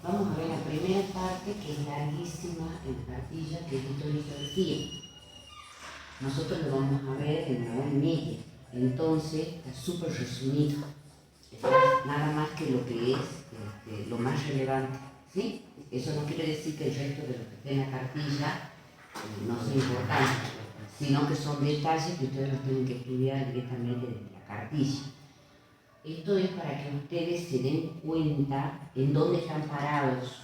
Vamos a ver la primera parte, que es larguísima en cartilla, que es historiografía. Nosotros lo vamos a ver en una hora y media, entonces está súper resumido. Nada más que lo que es lo más relevante, ¿sí? Eso no quiere decir que el resto de lo que esté en la cartilla no sea importante, sino que son detalles que ustedes los tienen que estudiar directamente desde la cartilla. Esto es para que ustedes se den cuenta en dónde están parados,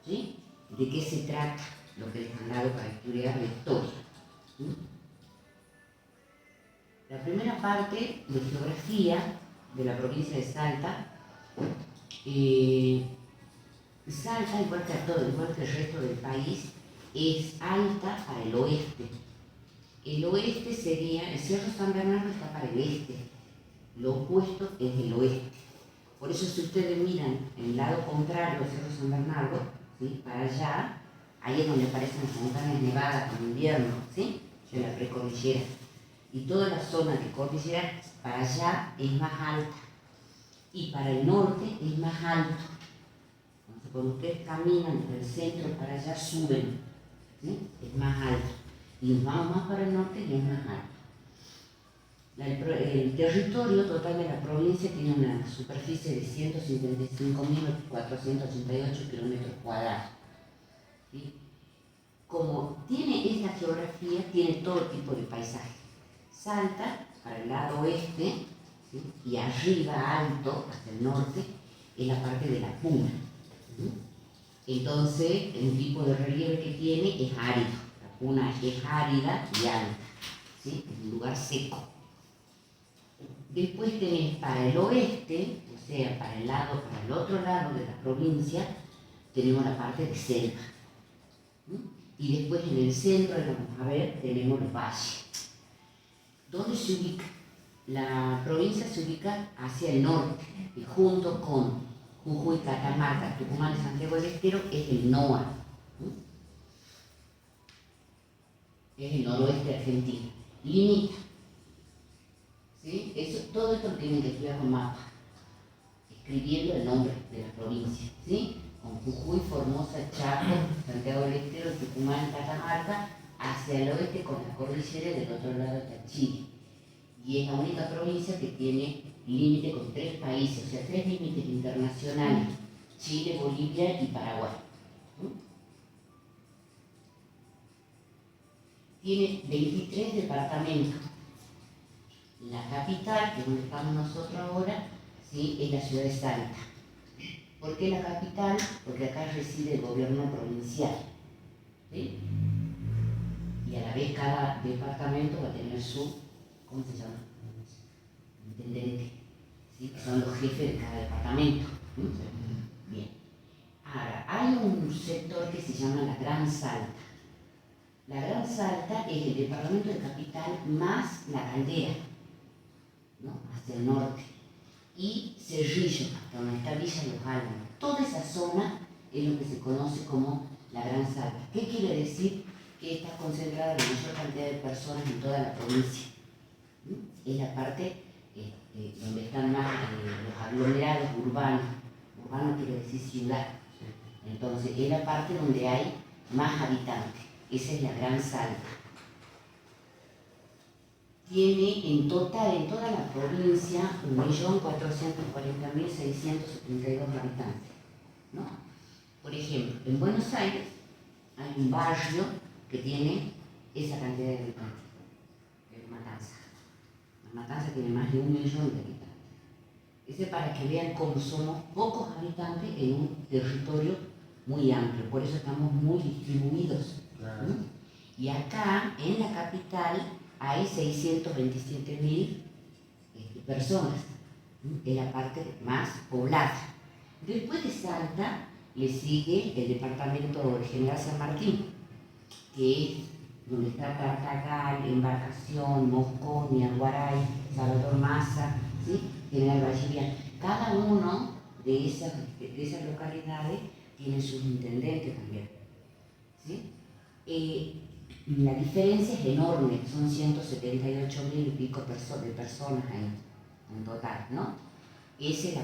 ¿sí? De qué se trata lo que les han dado para estudiar la historia, ¿sí? La primera parte de geografía de la provincia de Salta, Salta, igual que el resto del país, es alta para el oeste. El oeste sería, el Cerro San Bernardo está para el este, lo opuesto es el oeste. Por eso si ustedes miran el lado contrario del Cerro San Bernardo, ¿sí? Para allá, ahí es donde aparecen las montañas nevadas en invierno, ¿sí? De la precordillera. Y toda la zona de cordillera para allá es más alta. Y para el norte es más alto. Entonces cuando ustedes caminan del centro para allá suben, ¿sí? Es más alto. Y nos vamos más para el norte y es más alto. El territorio total de la provincia tiene una superficie de 155.488 kilómetros cuadrados. ¿Sí? Como tiene esta geografía, tiene todo tipo de paisaje. Salta para el lado oeste, ¿sí? Y arriba, alto, hacia el norte, es la parte de la puna. ¿Sí? Entonces, el tipo de relieve que tiene es árido. La puna es árida y alta, ¿sí? Es un lugar seco. Después tenés para el oeste, o sea, para el otro lado de la provincia, tenemos la parte de selva. Y después en el centro, vamos a ver, tenemos los valles. ¿Dónde se ubica? La provincia se ubica hacia el norte, y junto con Jujuy, Catamarca, Tucumán y Santiago del Estero es el NOA. Es el noroeste argentino. Limita. ¿Sí? Todo esto lo tienen que estudiar con mapa, escribiendo el nombre de la provincia, ¿sí? Con Jujuy, Formosa, Chaco, Santiago del Estero, Tucumán, Catamarca, hacia el oeste con la cordillera y del otro lado está Chile. Y es la única provincia que tiene límite con 3 países, o sea, 3 límites internacionales: Chile, Bolivia y Paraguay. Tiene 23 departamentos. La capital, que es donde estamos nosotros ahora, ¿sí? Es la ciudad de Salta. ¿Por qué la capital? Porque acá reside el gobierno provincial, ¿sí? Y a la vez cada departamento va a tener su, ¿cómo se llama? Intendente, ¿sí? Que son los jefes de cada departamento. Bien. Ahora, hay un sector que se llama la Gran Salta. La Gran Salta es el departamento de capital más La Caldera, ¿no? Hacia el norte, y Cerrillo, hasta donde está Villa Los Álamos. Toda esa zona es lo que se conoce como la Gran Salta. ¿Qué quiere decir? Que está concentrada la mayor cantidad de personas en toda la provincia. Es la parte donde están más los aglomerados urbanos. Urbano quiere decir ciudad. Entonces es la parte donde hay más habitantes. Esa es la Gran Salta. Tiene en total, en toda la provincia, 1.440.672 habitantes, ¿no? Por ejemplo, en Buenos Aires hay un barrio que tiene esa cantidad de habitantes, que es Matanza. La Matanza tiene más de 1.000.000 de habitantes. Ese para que vean cómo somos pocos habitantes en un territorio muy amplio, por eso estamos muy distribuidos. Claro. Y acá, en la capital, hay 627.000 personas, es la parte más poblada. Después de Salta le sigue el departamento de General San Martín, que es donde está Tartagal, Embarcación, Mosconi, Aguaray, Salvador Maza, ¿sí? General Vallivian. Cada uno de esas localidades tiene sus intendentes también, ¿sí? La diferencia es enorme, son 178.000 y pico de personas ahí, en total, ¿no? Esa es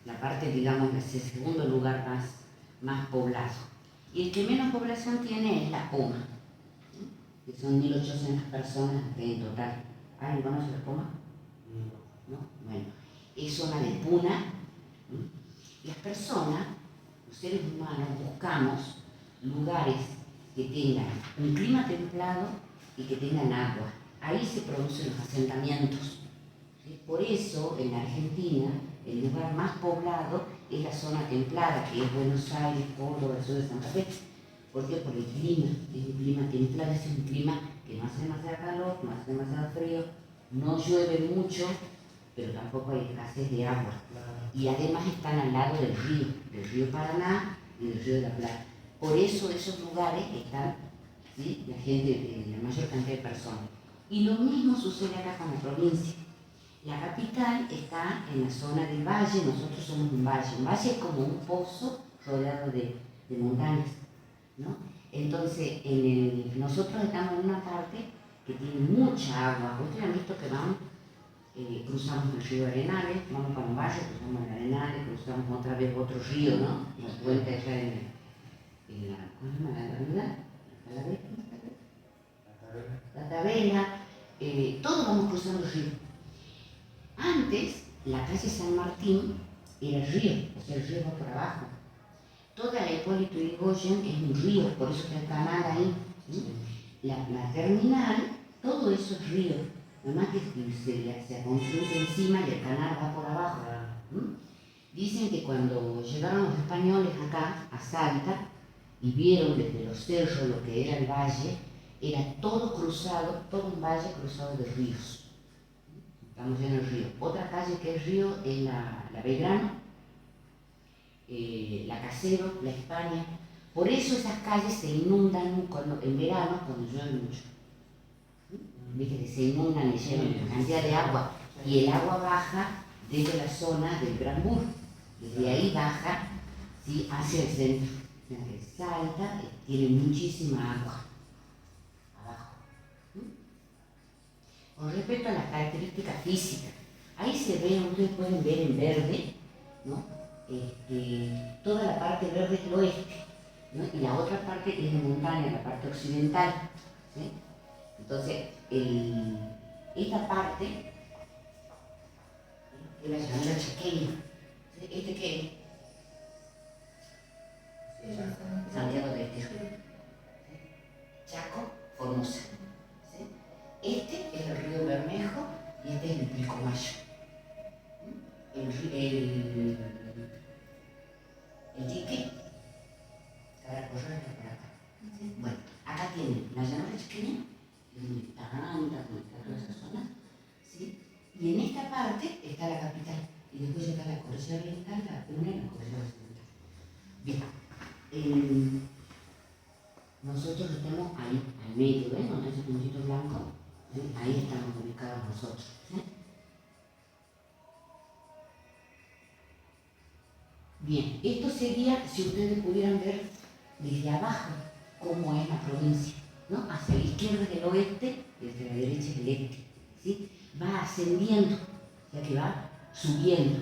la parte, digamos, es el segundo lugar más poblado. Y el que menos población tiene es La Poma, ¿no? Que son 1.800 personas en total. ¿Alguien conoce La Poma? ¿No? Bueno, es zona de puna. ¿No? Las personas, los seres humanos, buscamos lugares que tengan un clima templado y que tengan agua. Ahí se producen los asentamientos. ¿Sí? Por eso, en Argentina, el lugar más poblado es la zona templada, que es Buenos Aires, Córdoba, sur de Santa Fe. ¿Por qué? Por el clima. Es un clima templado, es un clima que no hace demasiado calor, no hace demasiado frío, no llueve mucho, pero tampoco hay escasez de agua. Y además están al lado del río Paraná y del río de la Plata. Por eso esos lugares están, ¿sí?, la gente, la mayor cantidad de personas. Y lo mismo sucede acá con la provincia. La capital está en la zona del valle, nosotros somos un valle. Un valle es como un pozo rodeado de montañas, ¿no? Entonces, nosotros estamos en una parte que tiene mucha agua. Ustedes han visto que vamos, cruzamos el río Arenales, vamos para un valle, cruzamos el Arenales, cruzamos otra vez otro río, ¿no? La cuenca está en la, ¿cómo se llama la avenida? La Tabela, todos vamos cruzando el río. Antes, la calle San Martín era el río, o sea, el río va por abajo. Toda la Hipólito Yrigoyen es un río, por eso está el canal ahí. ¿Sí? La terminal, todo eso es río. Nomás que se construye encima y el canal va por abajo. ¿Sí? Dicen que cuando llegaron los españoles acá, a Salta, y vieron desde los cerros lo que era el valle, era todo cruzado, todo un valle cruzado de ríos. Estamos en el río. Otra calle que es río es la Belgrano, la Casero, la España. Por eso esas calles se inundan en verano cuando llueve mucho. Viste que se inundan y llevan cantidad de agua. Y el agua baja desde la zona del Gran Bur. Desde ahí baja, ¿sí?, hacia el centro. O sea, que Salta tiene muchísima agua abajo. Con respecto a las características físicas, ahí se ven, ustedes pueden ver en verde, ¿no? Toda la parte verde es el oeste, ¿no? Y la otra parte es de montaña, la parte occidental, ¿sí? Entonces, esta parte es la llanura chaqueña. ¿Sí? ¿Este qué es? Santiago del Estero. Chaco, Formosa. ¿Sí? Este es el río Bermejo y este es el Pilcomayo. El dique para correr por acá. ¿Sí? Bueno, acá tienen la llanura chaqueña, donde está Anta, donde está toda esa zona, ¿sí? Y en esta parte está la capital. Y después está la cordillera oriental, la puna y la cordillera occidental. Bien. Nosotros estamos ahí, al medio, ¿ven? Donde ese puntito blanco, ¿sí? Ahí estamos ubicados nosotros. ¿Sí? Bien, esto sería si ustedes pudieran ver desde abajo cómo es la provincia, ¿no? Hacia la izquierda es el oeste, desde la derecha es el este, ¿sí? Va ascendiendo, o sea que va subiendo,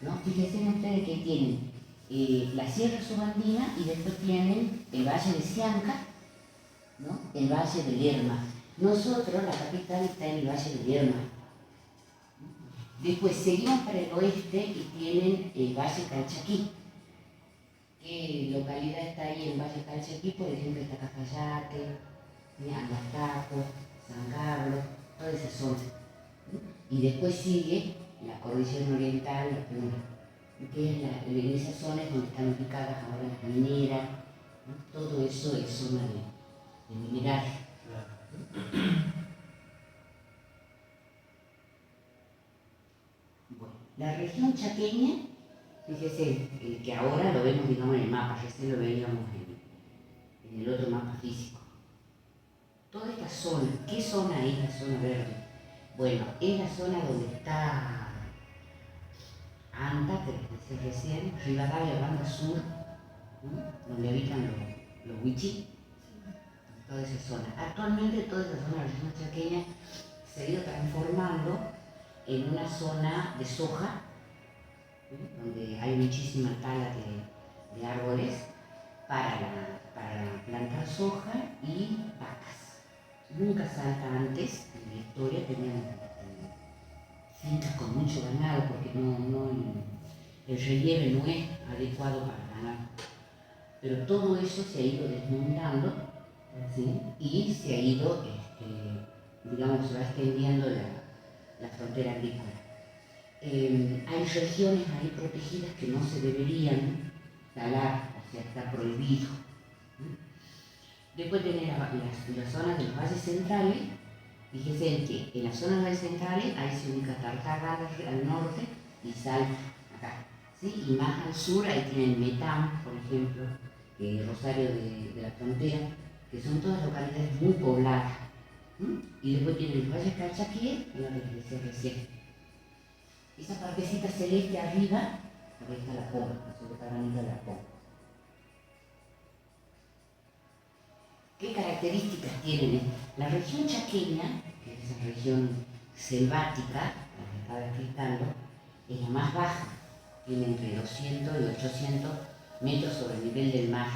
¿no? Fíjense ustedes que tienen la Sierra Subandina y después tienen el Valle de Sianca, ¿no? El Valle de Lerma. Nosotros, la capital, está en el Valle de Lerma. Después seguimos para el oeste y tienen el Valle Calchaquí. ¿Qué localidad está ahí en Valle Calchaquí? Por ejemplo, está Cafayate, Angastaco, San Carlos, toda esa zona. Y después sigue la cordillera oriental, la Puna, que es en esas zonas donde están ubicadas ahora las mineras, ¿no? Todo eso es zona de mineral. Bueno, la región chaqueña, fíjese, que ahora lo vemos, digamos, en el mapa, recién lo veíamos en el otro mapa físico. Toda esta zona, ¿qué zona es la zona verde? Bueno, es la zona donde está Anta, que les decía recién, Rivadavia, Banda Sur, ¿no? Donde habitan los huichí, toda esa zona. Actualmente toda esa zona de la región chaqueña se ha ido transformando en una zona de soja, donde hay muchísima tala de árboles para plantar soja y vacas. Nunca Salta antes, en la historia, tenían fincas con mucho ganado, porque el relieve no es adecuado para ganado. Pero todo eso se ha ido desmontando, ¿sí? Y se ha ido, digamos, se va extendiendo la frontera agrícola. Hay regiones ahí protegidas que no se deberían talar, o sea, está prohibido. Después tenés las zonas de los valles centrales. Fíjense que en las zonas valles centrales ahí se ubica Tartagal al norte y Salta acá, ¿sí? Y más al sur ahí tienen Metán, por ejemplo, Rosario de la Frontera, que son todas localidades muy pobladas. Y después tienen los valles Calchaquíes, que es lo que les decía recién. Esa partecita celeste arriba, por ahí está la Poma, la sobrecarganita de la Poma. ¿Qué características tienen? La región chaqueña, que es esa región selvática, la que estaba explicando, es la más baja, tiene entre 200 y 800 metros sobre el nivel del mar.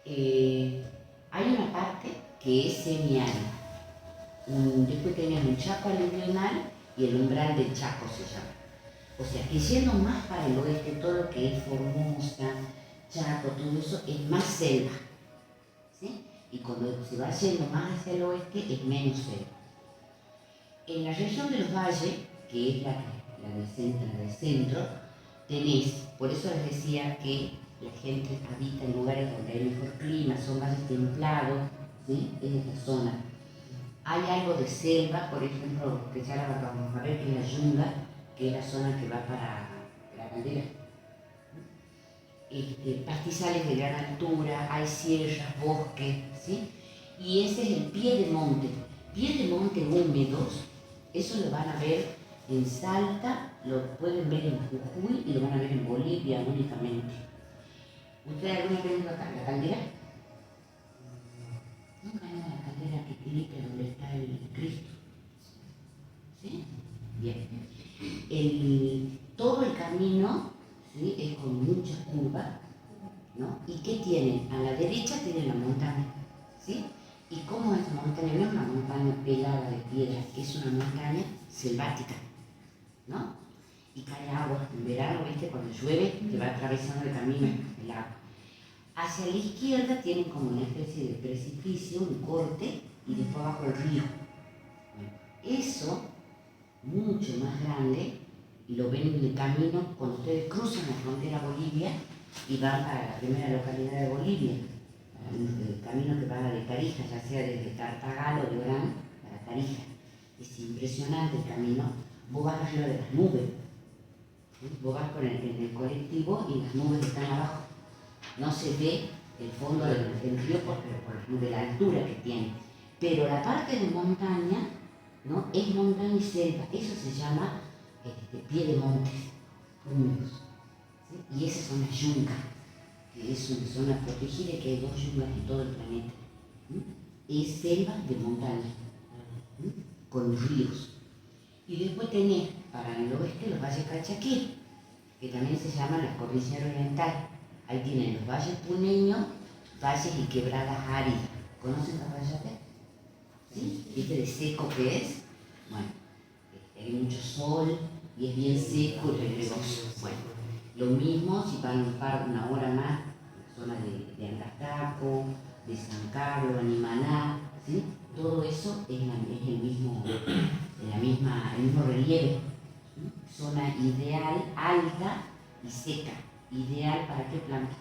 Hay una parte que es semiárida. Después tenemos un Chaco aluvional y el umbral del Chaco se llama. O sea, que yendo más para el oeste, todo lo que es Formosa, Chaco, todo eso es más selva. ¿Sí? Y cuando se va yendo más hacia el oeste es menos selva. En la región de los valles, que es la del centro, tenés, por eso les decía que la gente habita en lugares donde hay mejor clima, son valles templados, ¿sí? Es esta zona. Hay algo de selva, por ejemplo, que ya la vamos a ver, que es la Yunga, que es la zona que va para la caldera. Pastizales de gran altura, hay sierras, bosques, ¿sí? Y ese es el pie de monte húmedos, eso lo van a ver en Salta, lo pueden ver en Jujuy y lo van a ver en Bolivia únicamente. ¿Ustedes alguna vez han ido a la caldera? Nunca han ido a la caldera que tiene donde está el Cristo. ¿Sí? Bien. Todo el camino, ¿sí? Es con muchas curvas, ¿no? ¿Y qué tienen? A la derecha tienen la montaña, ¿sí? ¿Y cómo es la montaña? No es una montaña pelada de piedras, es una montaña selvática, ¿no? Y cae agua. En verano, ¿viste? Cuando llueve, te va atravesando el camino el agua. Hacia la izquierda tienen como una especie de precipicio, un corte, y después abajo el río. Bueno, eso, mucho más grande, lo ven en el camino cuando ustedes cruzan la frontera Bolivia y van para la primera localidad de Bolivia, el camino que va de Tarija, ya sea desde Tartagal o de Orán para Tarija. Es impresionante el camino. Vos vas arriba de las nubes, ¿sí? Vos vas en el colectivo y las nubes están abajo. No se ve el fondo del río por la altura que tiene. Pero la parte de montaña, ¿no? Es montaña y selva. Eso se llama pie de montes húmedos. ¿Sí? Y esas son las yungas, que es una zona protegida y que hay 2 yungas en todo el planeta. Es selva de montaña, con ríos. Y después tenés para el oeste los valles Calchaquí, que también se llaman la cordillera oriental. Ahí tienen los valles puneños, valles y quebradas áridas. ¿Conocen Cafayate? ¿Sí? ¿Viste de seco que es? Bueno, hay mucho sol y es bien seco y pedregoso. Bueno, lo mismo si van una hora más, la zona de Angastaco, de San Carlos, Animaná, ¿sí? Todo eso es el mismo relieve. ¿Sí? Zona ideal, alta y seca. ¿Ideal para qué planta?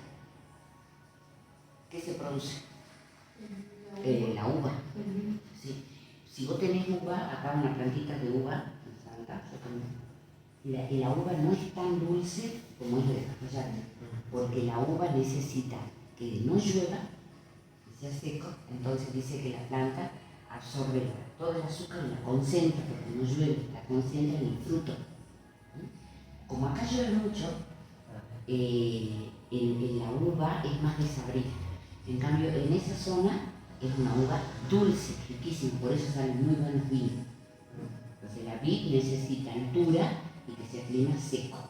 ¿Qué se produce? La uva. ¿Sí? Si vos tenés uva, acá una plantita de uva, en Salta, la uva no es tan dulce como es de Cafayate, porque la uva necesita que no llueva, que sea seco, entonces dice que la planta absorbe todo el azúcar y la concentra, porque no llueve, la concentra en el fruto. Como acá llueve mucho, la uva es más desabrida. En cambio, en esa zona es una uva dulce, riquísima, por eso salen muy buenos vinos. Entonces la vid necesita altura y que sea clima seco.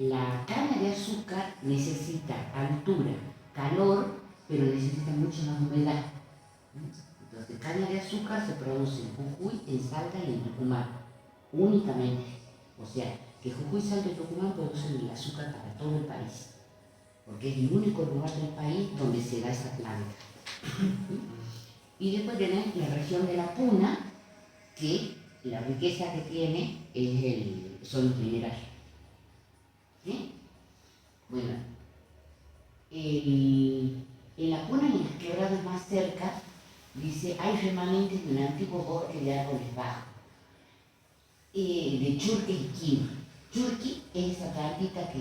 la caña de azúcar necesita altura, calor, pero necesita mucho más humedad. Entonces, caña de azúcar se produce en Jujuy, en Salta y en Tucumán, únicamente. O sea, que Jujuy, Salta y Tucumán producen el azúcar para todo el país, porque es el único lugar del país donde se da esa planta. Y después tenés la región de la Puna, que la riqueza que tiene son los minerales. ¿Sí? Bueno, en la Puna y en las quebradas más cerca, dice, hay remanentes de un antiguo bosque de árboles bajos, de churques y quino. Churqui es esa plantita que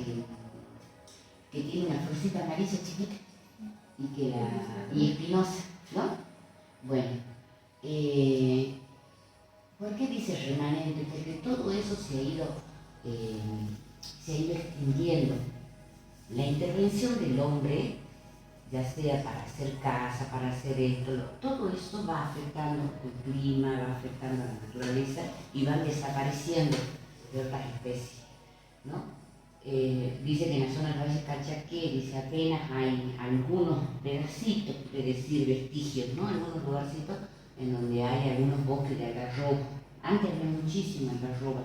tiene una florcita amarilla chiquita y espinosa, ¿no? Bueno, ¿por qué dice remanente? Porque todo eso se ha ido extinguiendo. La intervención del hombre, ya sea para hacer casa, para hacer esto, todo eso va afectando el clima, va afectando la naturaleza y van desapareciendo de otras especies, ¿no? Dice que en la zona del Valle Calchaquí, dice apenas hay algunos pedacitos, es decir, vestigios, ¿no? Algunos lugarcitos en donde hay algunos bosques de algarroba. Antes había muchísima algarroba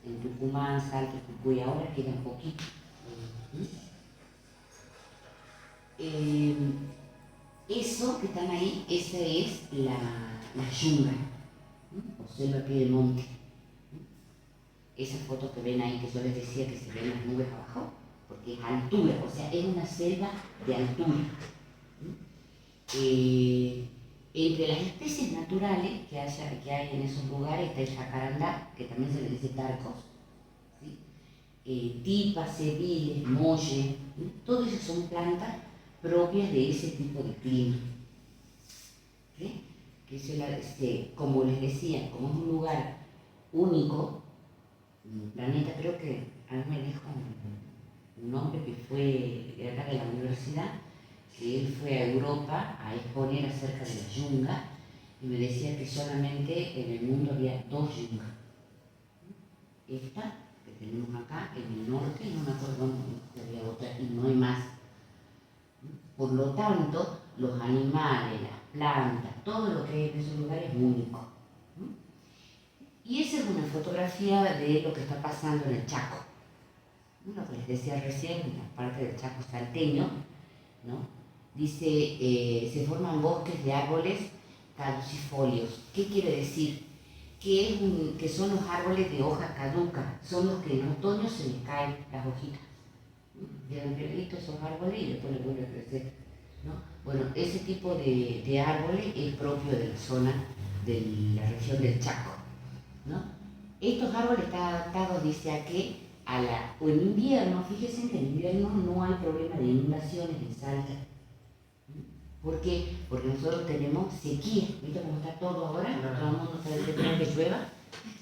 en Tucumán, Salta, Jujuy, ahora quedan poquitos. Eso que están ahí, esa es la yunga, o selva a pie de monte. Esa foto que ven ahí, que yo les decía que se ven las nubes abajo, porque es altura, o sea, es una selva de altura. Entre las especies naturales que hay en esos lugares está el jacarandá, que también se le dice tarcos, ¿sí? Tipas, cebiles, molle, ¿sí? Todas esas son plantas propias de ese tipo de clima. ¿Sí? Que como les decía, como es un lugar único, un planeta, creo que a mí me dijo un hombre que fue de acá de la universidad, que él fue a Europa a exponer acerca de la yunga y me decía que solamente en el mundo había 2 yungas. Esta que tenemos acá en el norte, no me acuerdo dónde había otra, y no hay más. Por lo tanto, los animales, las plantas, todo lo que hay en esos lugares es único. Y esa es una fotografía de lo que está pasando en el Chaco. Lo que les decía recién, en la parte del Chaco salteño, ¿no? Dice, se forman bosques de árboles caducifolios. ¿Qué quiere decir? Que son los árboles de hoja caduca, son los que en otoño se les caen las hojitas. Quedan perdidos esos árboles y después les vuelve a crecer, ¿no? Bueno, ese tipo de árboles es propio de la zona de la región del Chaco, ¿no? Estos árboles están adaptados, dice, a que o en invierno, fíjense que en invierno no hay problema de inundaciones en Salta. ¿Por qué? Porque nosotros tenemos sequía. ¿Viste cómo está todo ahora? Claro. Todo el mundo está desesperado que llueva.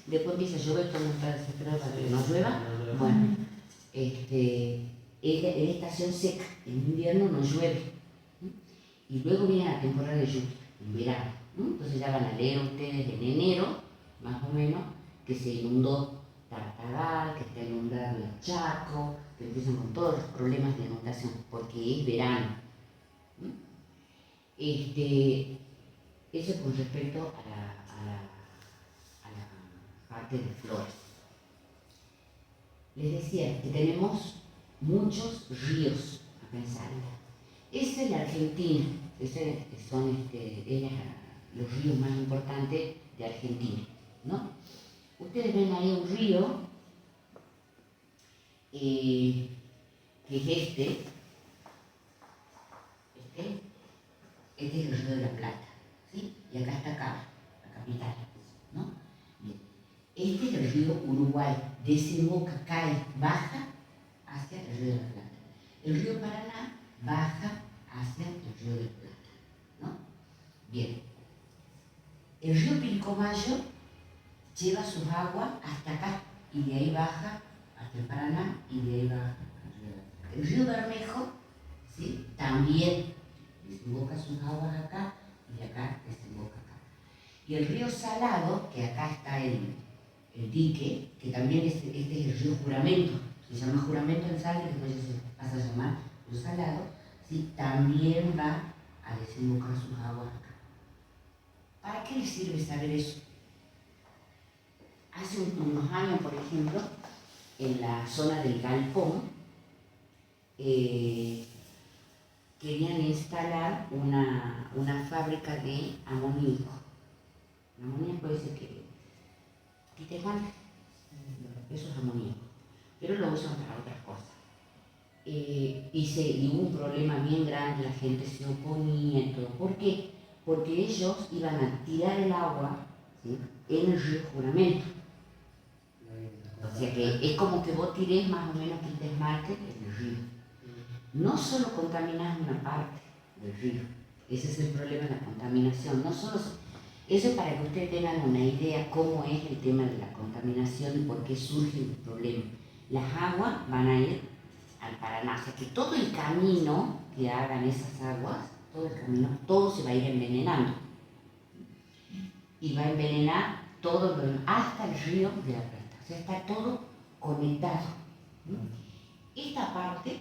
Después empieza a llover, todo el mundo está desesperado para que no llueva. Bueno, es estación seca. En invierno no llueve. Y luego viene la temporada de lluvia, en verano. Entonces ya van a leer ustedes en enero, más o menos, que se inundó Tartagal, que está inundado el Chaco, que empiezan con todos los problemas de inundación, porque es verano. Eso con respecto a la parte de flores. Les decía que tenemos muchos ríos acá en Salta. Esa es la Argentina, son los ríos más importantes de Argentina, ¿no? Ustedes ven ahí un río, que es este es el Río de la Plata, ¿sí? Y acá está Cava, la capital, ¿no? Bien. Este es el río Uruguay, desemboca, cae, baja hacia el Río de la Plata. El río Paraná baja hacia el Río de la Plata, ¿no? Bien. El río Pilcomayo lleva sus aguas hasta acá y de ahí baja hasta el Paraná y de ahí baja al Río de la Plata. El río Bermejo, ¿sí? También desemboca sus aguas acá y de acá desemboca acá. Y el río Salado, que acá está el dique, que también este es el río Juramento, se llama juramento en sal, que después ya se pasa a llamar los salados, ¿sí? También va a desembocar sus aguas acá. ¿Para qué le sirve saber eso? Hace unos años, por ejemplo, en la zona del Galpón, querían instalar una fábrica de amoníaco. El amoníaco es el que quita el guante, eso es amoníaco, pero lo usan para otras cosas. Y hubo un problema bien grande, la gente se oponía y todo. ¿Por qué? Porque ellos iban a tirar el agua, ¿sí?, en el río Juramento. O sea que es como que vos tirés más o menos que desmarque en el río. No solo contaminás una parte del río, ese es el problema de la contaminación. No solo eso es para que ustedes tengan una idea cómo es el tema de la contaminación y por qué surge el problema. Las aguas van a ir al Paraná, o sea que todo el camino que hagan esas aguas, todo el camino, todo se va a ir envenenando. Y va a envenenar todo lo demás, hasta el río de la Plata. O sea, está todo conectado. Esta parte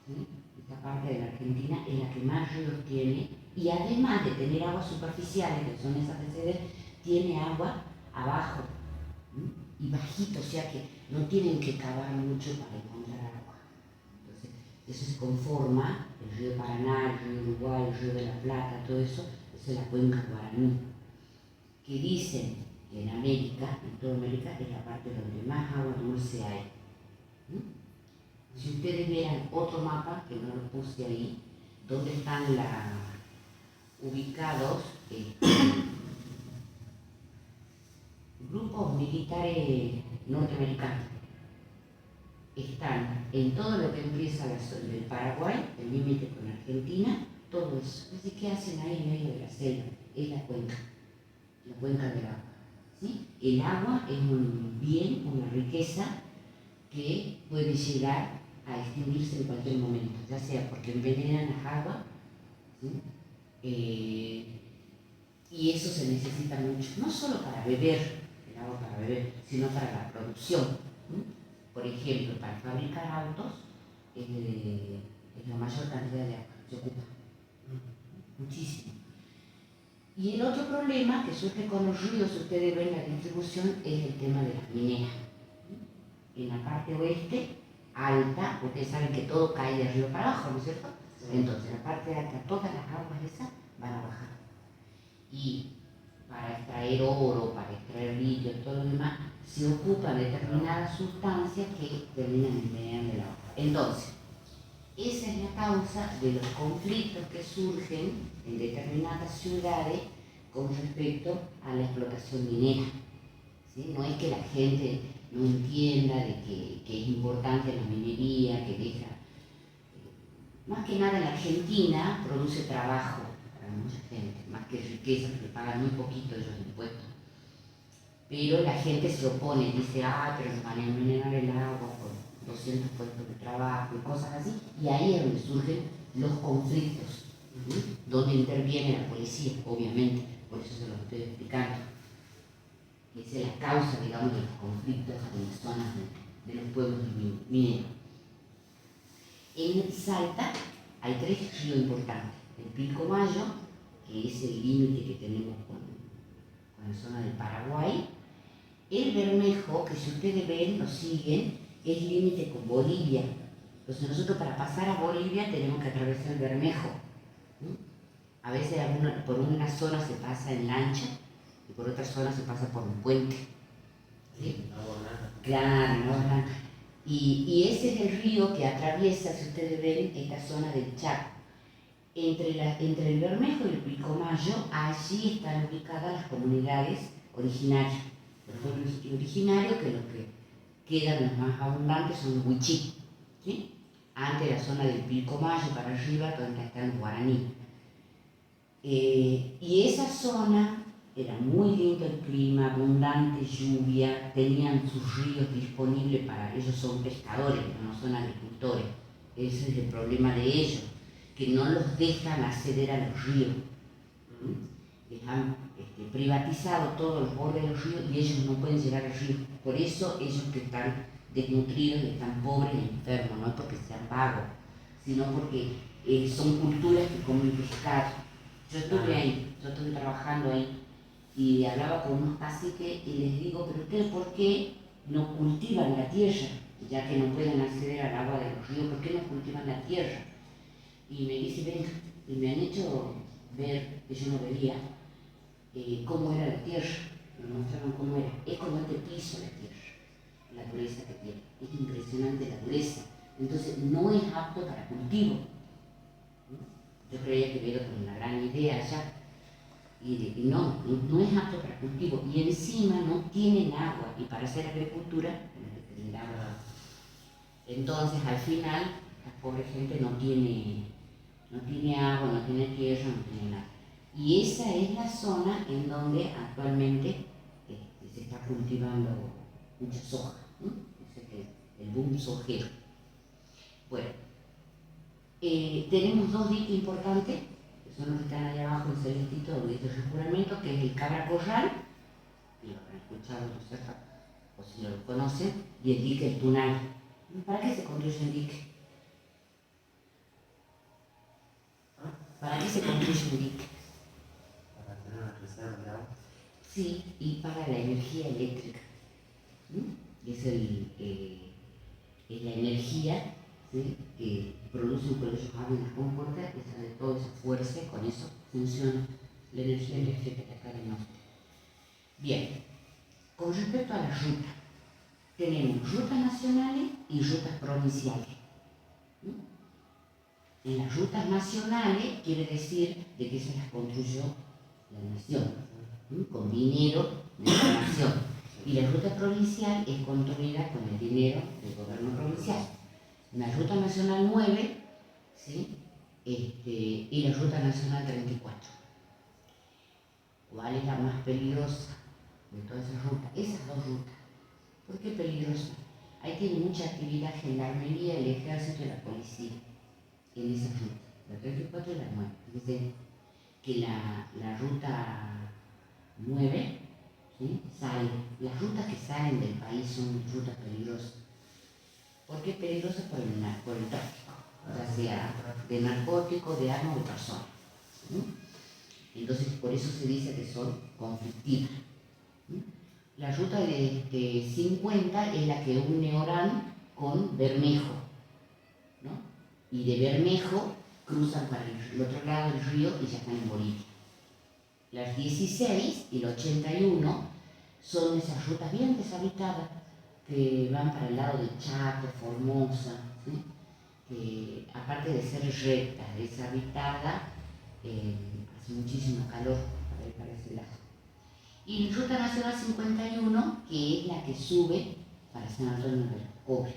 de la Argentina es la que más ríos tiene, y además de tener aguas superficiales, que son esas de ceder, tiene agua abajo y bajito, o sea que no tienen que cavar mucho para encontrar agua. Entonces, eso se conforma, el río Paraná, el río Uruguay, el río de la Plata, todo eso, es la cuenca guaraní, que dicen que en América, en toda América, es la parte donde más agua dulce hay. Si ustedes vieran otro mapa, que no lo puse ahí, donde están ubicados grupos militares norteamericanos, están en todo lo que empieza la zona del Paraguay, el límite con Argentina, todo eso. Entonces, ¿qué hacen ahí en medio de la selva? Es la cuenca del agua, ¿sí? El agua es un bien, una riqueza que puede llegar a extinguirse en cualquier momento, ya sea porque envenenan las aguas, ¿sí? Y eso se necesita mucho, no solo para beber, el agua para beber, sino para la producción. Por ejemplo, para fabricar autos es la mayor cantidad de agua, se ocupa muchísimo. Y el otro problema que surge con los ríos, ustedes ven la distribución, es el tema de las mineras. En la parte oeste, alta, ustedes saben que todo cae de río para abajo, ¿no es cierto? Entonces, en la parte alta, todas las aguas esas van a bajar. Y para extraer oro, para extraer litio, todo lo demás, se ocupan determinadas sustancias que terminan envenenando el agua. Entonces, esa es la causa de los conflictos que surgen en determinadas ciudades con respecto a la explotación minera. ¿Sí? No es que la gente no entienda de que es importante la minería, que deja... Más que nada en la Argentina produce trabajo para mucha gente, más que riqueza, que le pagan muy poquito ellos impuestos. Pero la gente se opone, dice, pero nos van a envenenar el agua por 200 puestos de trabajo y cosas así, y ahí es donde surgen los conflictos, ¿sí? Donde interviene la policía, obviamente, por eso se lo estoy explicando. Esa es la causa, digamos, de los conflictos en las zonas de los pueblos mineros. En Salta hay 3 ríos importantes. El Pilcomayo, que es el límite que tenemos con la zona del Paraguay. El Bermejo, que si ustedes ven, lo siguen, es límite con Bolivia. Entonces nosotros para pasar a Bolivia tenemos que atravesar el Bermejo. A veces por una zona se pasa en lancha y por otra zona se pasa por un puente. ¿Sí? Claro, no, y ese es el río que atraviesa, si ustedes ven, esta zona del Chaco. Entre el Bermejo y el Pilcomayo, allí están ubicadas las comunidades originarias. Los pueblos originarios, que los que quedan los más abundantes son los huichí, ¿sí? Antes la zona del Pilcomayo para arriba, donde están los guaraní. Y esa zona era muy lindo el clima, abundante lluvia, tenían sus ríos disponibles para ellos, son pescadores, no son agricultores. Ese es el problema de ellos, que no los dejan acceder a los ríos. Les han privatizado todos los bordes de los ríos y ellos no pueden llegar al río. Por eso ellos que están desnutridos, están pobres y enfermos, no es porque sean vagos, sino porque son culturas que comen pescado. Yo estuve ahí, yo estuve trabajando ahí y hablaba con unos caciques y les digo, pero ustedes ¿por qué no cultivan la tierra? Ya que no pueden acceder al agua de los ríos, ¿por qué no cultivan la tierra? Y me dice, venga, y me han hecho ver, que yo no veía, cómo era la tierra, me mostraron cómo era. Es como este piso la tierra, la dureza que tiene, es impresionante la dureza. Entonces no es apto para cultivo. Yo creía que hubiera con una gran idea allá, y no es apto para cultivo, y encima no tienen agua, y para hacer agricultura tienen que tener agua. Entonces al final la pobre gente no tiene agua, no tiene tierra, no tiene nada. Y esa es la zona en donde actualmente se está cultivando mucha soja, ¿no? Ese es el boom sojero. Bueno, tenemos dos diques importantes, que son los que están allá abajo en celestito, donde dice el juramento, que es el Cabra Corral, y lo habrán escuchado, ¿no es cierto? O si no lo conocen, y el dique El Tunal. ¿Para qué se construye el dique? ¿Para qué se construye un dique? Para tener una reserva de agua. Sí, y para la energía eléctrica. Es la energía, ¿sí?, que produce cuando ellos abren las compuertas, que sale toda esa fuerza, y con eso funciona la energía eléctrica que acá tenemos. Bien, con respecto a la ruta, tenemos rutas nacionales y rutas provinciales. En las rutas nacionales quiere decir de que se las construyó la nación, con dinero de la nación. Y la ruta provincial es construida con el dinero del gobierno provincial. La ruta nacional 9, ¿sí?, y la ruta nacional 34. ¿Cuál es la más peligrosa de todas esas rutas? Esas dos rutas. ¿Por qué peligrosa? Ahí tiene mucha actividad gendarmería, el ejército y la policía en esa ruta, la 34 y la 9. Fíjense que la ruta 9, ¿sí?, sale. Las rutas que salen del país son rutas peligrosas. ¿Por qué peligrosas? Por el tráfico, ya sea de narcóticos, de armas o de personas. Entonces, por eso se dice que son conflictivas. La ruta de 50 es la que une Orán con Bermejo, ¿no? Y de Bermejo cruzan para el otro lado del río y ya están en Bolivia. Las 16 y la 81 son esas rutas bien deshabitadas que van para el lado de Chaco, Formosa, ¿sí?, que aparte de ser recta, deshabitada, hace muchísimo calor para ir para ese lado. Y Ruta Nacional 51, que es la que sube para San Antonio del Cobre.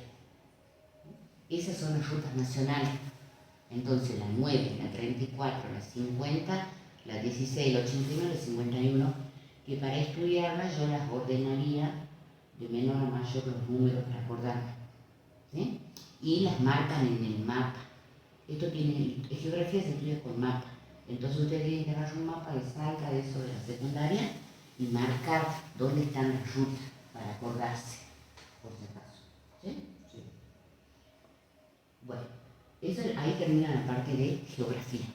Esas son las rutas nacionales. Entonces la 9, la 34, la 50, la 16, la 89, la 51, que para estudiarlas yo las ordenaría de menor a mayor los números para acordarme, ¿sí? Y las marcan en el mapa. Esto tiene, geografía se estudia con mapa. Entonces ustedes tienen que agarrar un mapa de Salta, de eso de la secundaria, y marcar dónde están las rutas para acordarse, por si acaso. ¿Sí? Sí. Bueno, eso, ahí termina la parte de geografía.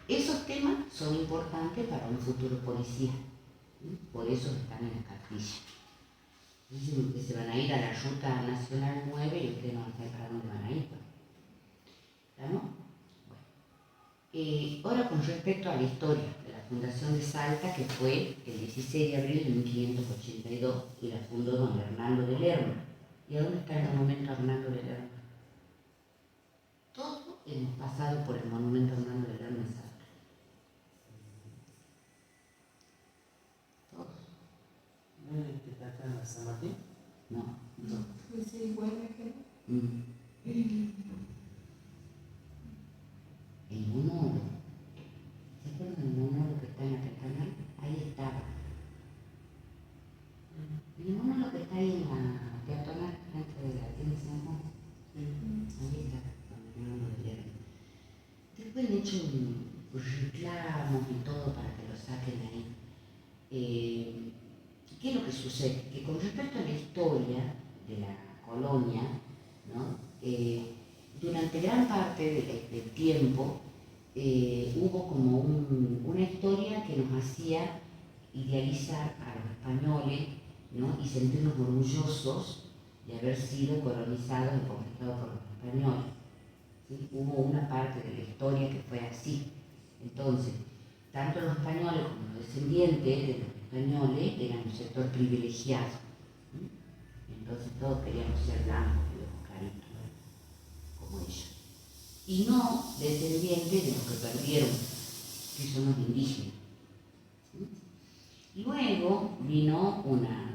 Esos temas son importantes para un futuro policía, ¿sí? Por eso están en la cartilla. Dicen que se van a ir a la Ruta Nacional 9 y ustedes no van a saber para dónde van a ir. ¿Estamos? Bueno. Ahora, con respecto a la historia de la fundación de Salta, que fue el 16 de abril de 1582, y la fundó don Hernando de Lerma. ¿Y a dónde está el monumento a Hernando de Lerma? Todos hemos pasado por el monumento a Hernando de Lerma en Salta. Todos. ¿No es el que está acá en San Martín? No. Pues sí, igual que El monólogo. ¿Se acuerdan del monólogo que está en la peatonal? Ahí estaba. El monólogo que está ahí en la peatonal, frente de la tienda de San Juan. Ahí está, don Hernando de Lerma. Después han hecho reclamos y todo para que lo saquen ahí. ¿Qué ¿Qué es lo que sucede? Que con respecto a la historia de la colonia, ¿no? Durante gran parte del tiempo hubo como una historia que nos hacía idealizar a los españoles, ¿no? Y sentirnos orgullosos de haber sido colonizados y conquistados por los españoles. ¿Sí? Hubo una parte de la historia que fue así. Entonces, tanto los españoles como los descendientes de los españoles eran un sector privilegiado. ¿Sí? Entonces todos queríamos ser blancos y ojos claritos, ¿no? Como ellos. Y no descendientes de los que perdieron, que son los indígenas. ¿Sí? Luego vino una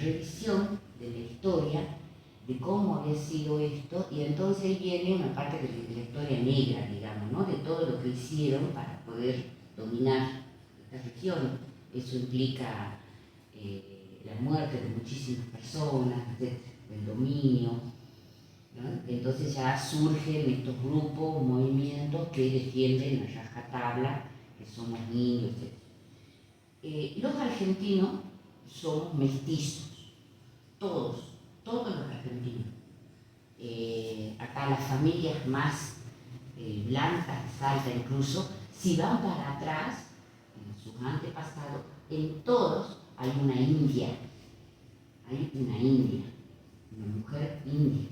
revisión de la historia de cómo había sido esto, y entonces viene una parte de la historia negra, digamos, ¿no? De todo lo que hicieron para poder dominar esta región. Eso implica la muerte de muchísimas personas, el dominio, ¿no? Entonces ya surgen estos grupos, movimientos que defienden a rajatabla, que somos niños, etc. Los argentinos somos mestizos, todos los argentinos. Acá las familias más blancas de Salta incluso, si van para atrás, en sus antepasados, en todos hay una india, una mujer india,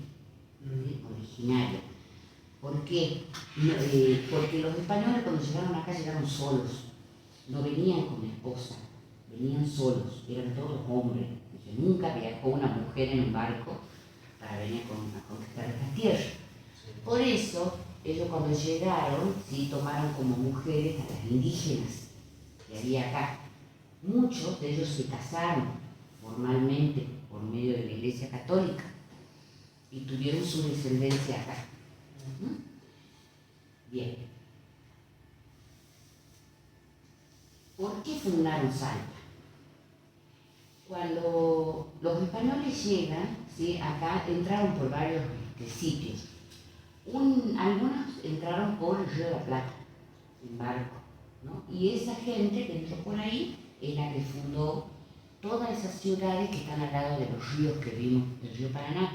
¿sí? Originaria. ¿Por qué? Porque los españoles cuando llegaron acá llegaron solos, no venían con esposa, venían solos, eran todos hombres. Nunca viajó una mujer en un barco para venir a conquistar estas tierras. Por eso, ellos cuando llegaron, ¿sí? Tomaron como mujeres a las indígenas que había acá. Muchos de ellos se casaron formalmente por medio de la Iglesia Católica y tuvieron su descendencia acá. Bien. ¿Por qué fundaron Salta? Cuando los españoles llegan, ¿sí? Acá entraron por varios sitios. Algunos entraron por el Río de la Plata, en barco, ¿no? Y esa gente que entró por ahí es la que fundó todas esas ciudades que están al lado de los ríos que vimos, del río Paraná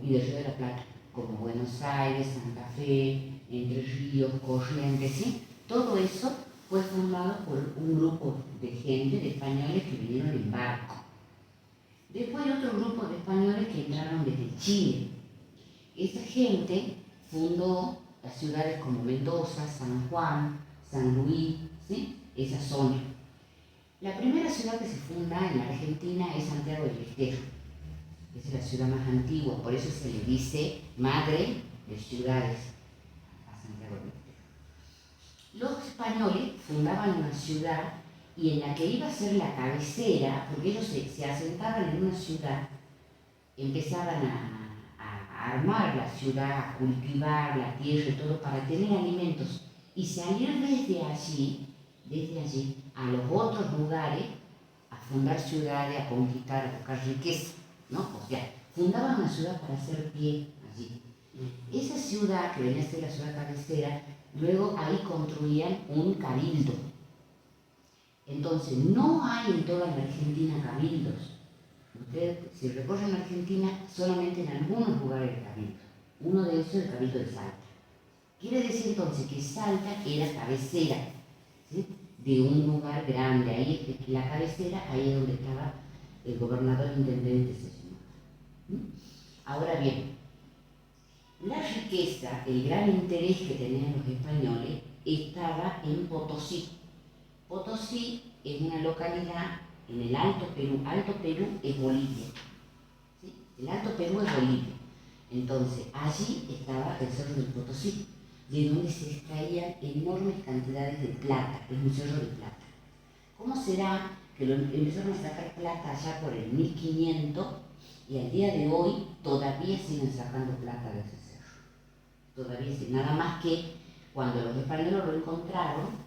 y del Río de la Plata, como Buenos Aires, Santa Fe, Entre Ríos, Corrientes, ¿sí? Todo eso fue fundado por un grupo de gente, de españoles que vinieron en barco. Después hay otro grupo de españoles que entraron desde Chile. Esa gente fundó las ciudades como Mendoza, San Juan, San Luis, ¿sí? Esa zona. La primera ciudad que se funda en la Argentina es Santiago del Estero. Esa es la ciudad más antigua, por eso se le dice madre de ciudades a Santiago del Estero. Los españoles fundaban una ciudad y en la que iba a ser la cabecera, porque ellos se asentaban en una ciudad, empezaban a armar la ciudad, a cultivar la tierra y todo para tener alimentos y salir desde allí a los otros lugares a fundar ciudades, a conquistar, a buscar riqueza, ¿no? O sea, fundaban una ciudad para hacer pie allí. Esa ciudad, que venía a ser la ciudad cabecera, luego ahí construían un cabildo. Entonces, no hay en toda la Argentina cabildos. Ustedes, si recorren Argentina, solamente en algunos lugares hay cabildos. Uno de esos es el Cabildo de Salta. Quiere decir entonces que Salta era cabecera, ¿sí? De un lugar grande. Ahí, la cabecera, ahí es donde estaba el gobernador intendente. Ahora bien, la riqueza, el gran interés que tenían los españoles estaba en Potosí. Potosí es una localidad en el Alto Perú. Alto Perú es Bolivia, ¿sí? El Alto Perú es Bolivia. Entonces, allí estaba el Cerro del Potosí, de donde se extraían enormes cantidades de plata. Es un cerro de plata. ¿Cómo será que empezaron a sacar plata allá por el 1500 y al día de hoy todavía siguen sacando plata de ese cerro? Todavía sí. Nada más que cuando los españoles lo encontraron,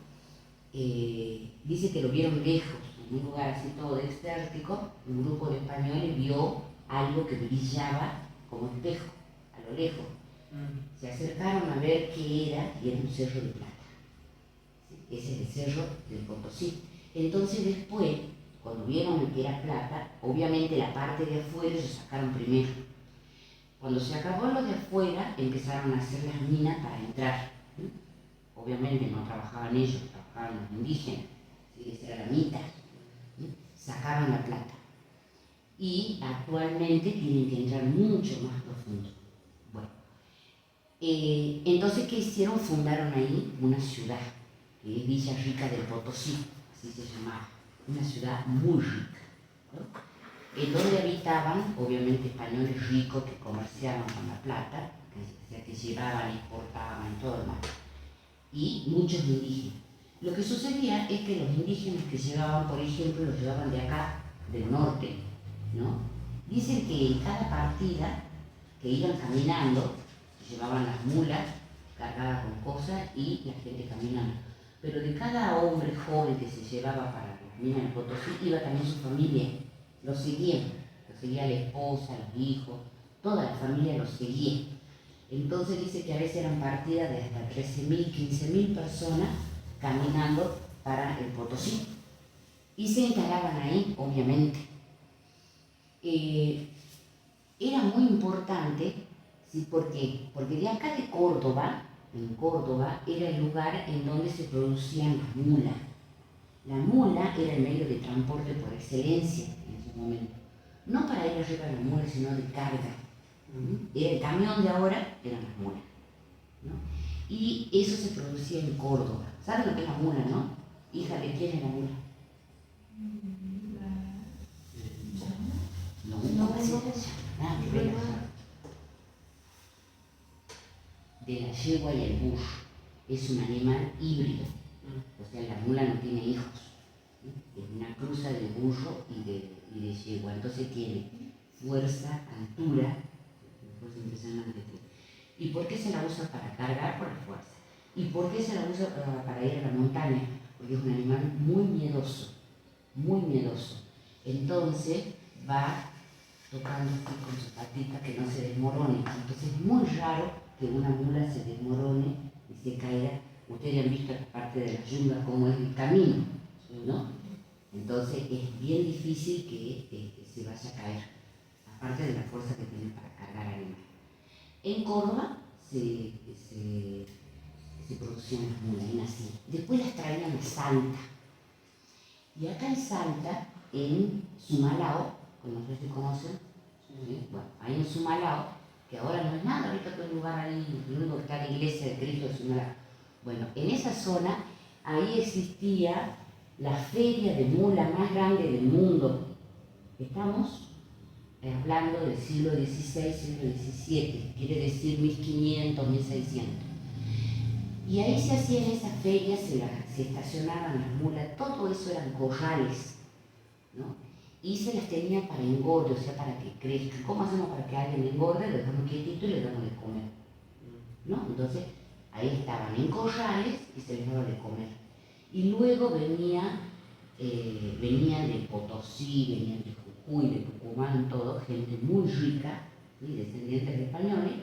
dice que lo vieron lejos, en un lugar así todo desértico. Un grupo de españoles vio algo que brillaba como espejo, a lo lejos. Se acercaron a ver qué era y era un cerro de plata. ¿Sí? Ese es el cerro del Potosí. Entonces después, cuando vieron que era plata, obviamente la parte de afuera se sacaron primero. Cuando se acabó lo de afuera, empezaron a hacer las minas para entrar. ¿Sí? Obviamente no trabajaban ellos, trabajaban los indígenas, ¿sí? Esa era la mitad. ¿Sí? Sacaban la plata. Y actualmente tienen que entrar mucho más profundo. Bueno, entonces, ¿qué hicieron? Fundaron ahí una ciudad, que es Villa Rica del Potosí, así se llamaba, una ciudad muy rica, ¿no? En donde habitaban, obviamente, españoles ricos que comerciaban con la plata, que llevaban, exportaban y todo lo demás, y muchos indígenas. Lo que sucedía es que los indígenas que llevaban, por ejemplo, los llevaban de acá, del norte, ¿no? Dicen que en cada partida que iban caminando, llevaban las mulas cargadas con cosas y la gente caminando. Pero de cada hombre joven que se llevaba para las minas del Potosí, iba también su familia, lo seguía la esposa, los hijos, toda la familia lo seguía. Entonces dice que a veces eran partidas de hasta 13.000, 15.000 personas caminando para el Potosí. Y se instalaban ahí, obviamente. Era muy importante, ¿sí? ¿Por qué? Porque de acá de Córdoba, en Córdoba, era el lugar en donde se producían las mulas. La mula era el medio de transporte por excelencia en ese momento. No para ir arriba de la mula, sino de carga. Era el camión de ahora, eran las mulas, ¿no? Y eso se producía en Córdoba. ¿Saben lo que es la mula, no? Hija, ¿de quién es la mula? No, nada que ver. De la yegua y el burro. Es un animal híbrido. O sea, la mula no tiene hijos. Es una cruza de burro y de yegua. Entonces tiene fuerza, altura, fuerza impresionante. ¿Y por qué se la usa para cargar? Por la fuerza. ¿Y por qué se la usa para ir a la montaña? Porque es un animal muy miedoso, muy miedoso. Entonces va tocando así con su patita que no se desmorone. Entonces es muy raro que una mula se desmorone y se caiga. Ustedes han visto parte de la yunga cómo es el camino, ¿no? Entonces es bien difícil que se vaya a caer, aparte de la fuerza que tiene para cargar animales. En Córdoba se producían las mulas y nacían. Después las traían a Salta. Y acá en Salta, en Sumalao, no sé si conocen, ¿sí? Bueno, ahí en Sumalao, que ahora no es nada, ahorita todo el lugar ahí, lo único que está la iglesia de Cristo de Sumalao. Bueno, en esa zona, ahí existía la feria de mula más grande del mundo. Estamos hablando del siglo XVI, siglo XVII, quiere decir 1500, 1600. Y ahí se hacían esas ferias, se estacionaban las mulas, todo eso eran corrales, ¿no? Y se las tenían para engorde, o sea, para que crezcan. ¿Cómo hacemos para que alguien engorde? Lo dejamos quietito y le damos de comer, ¿no? Entonces, ahí estaban en corrales y se les daba de comer. Y luego venían de Potosí, venían de Jujuy, de Tucumán, todo, gente muy rica, ¿sí? Descendientes de españoles,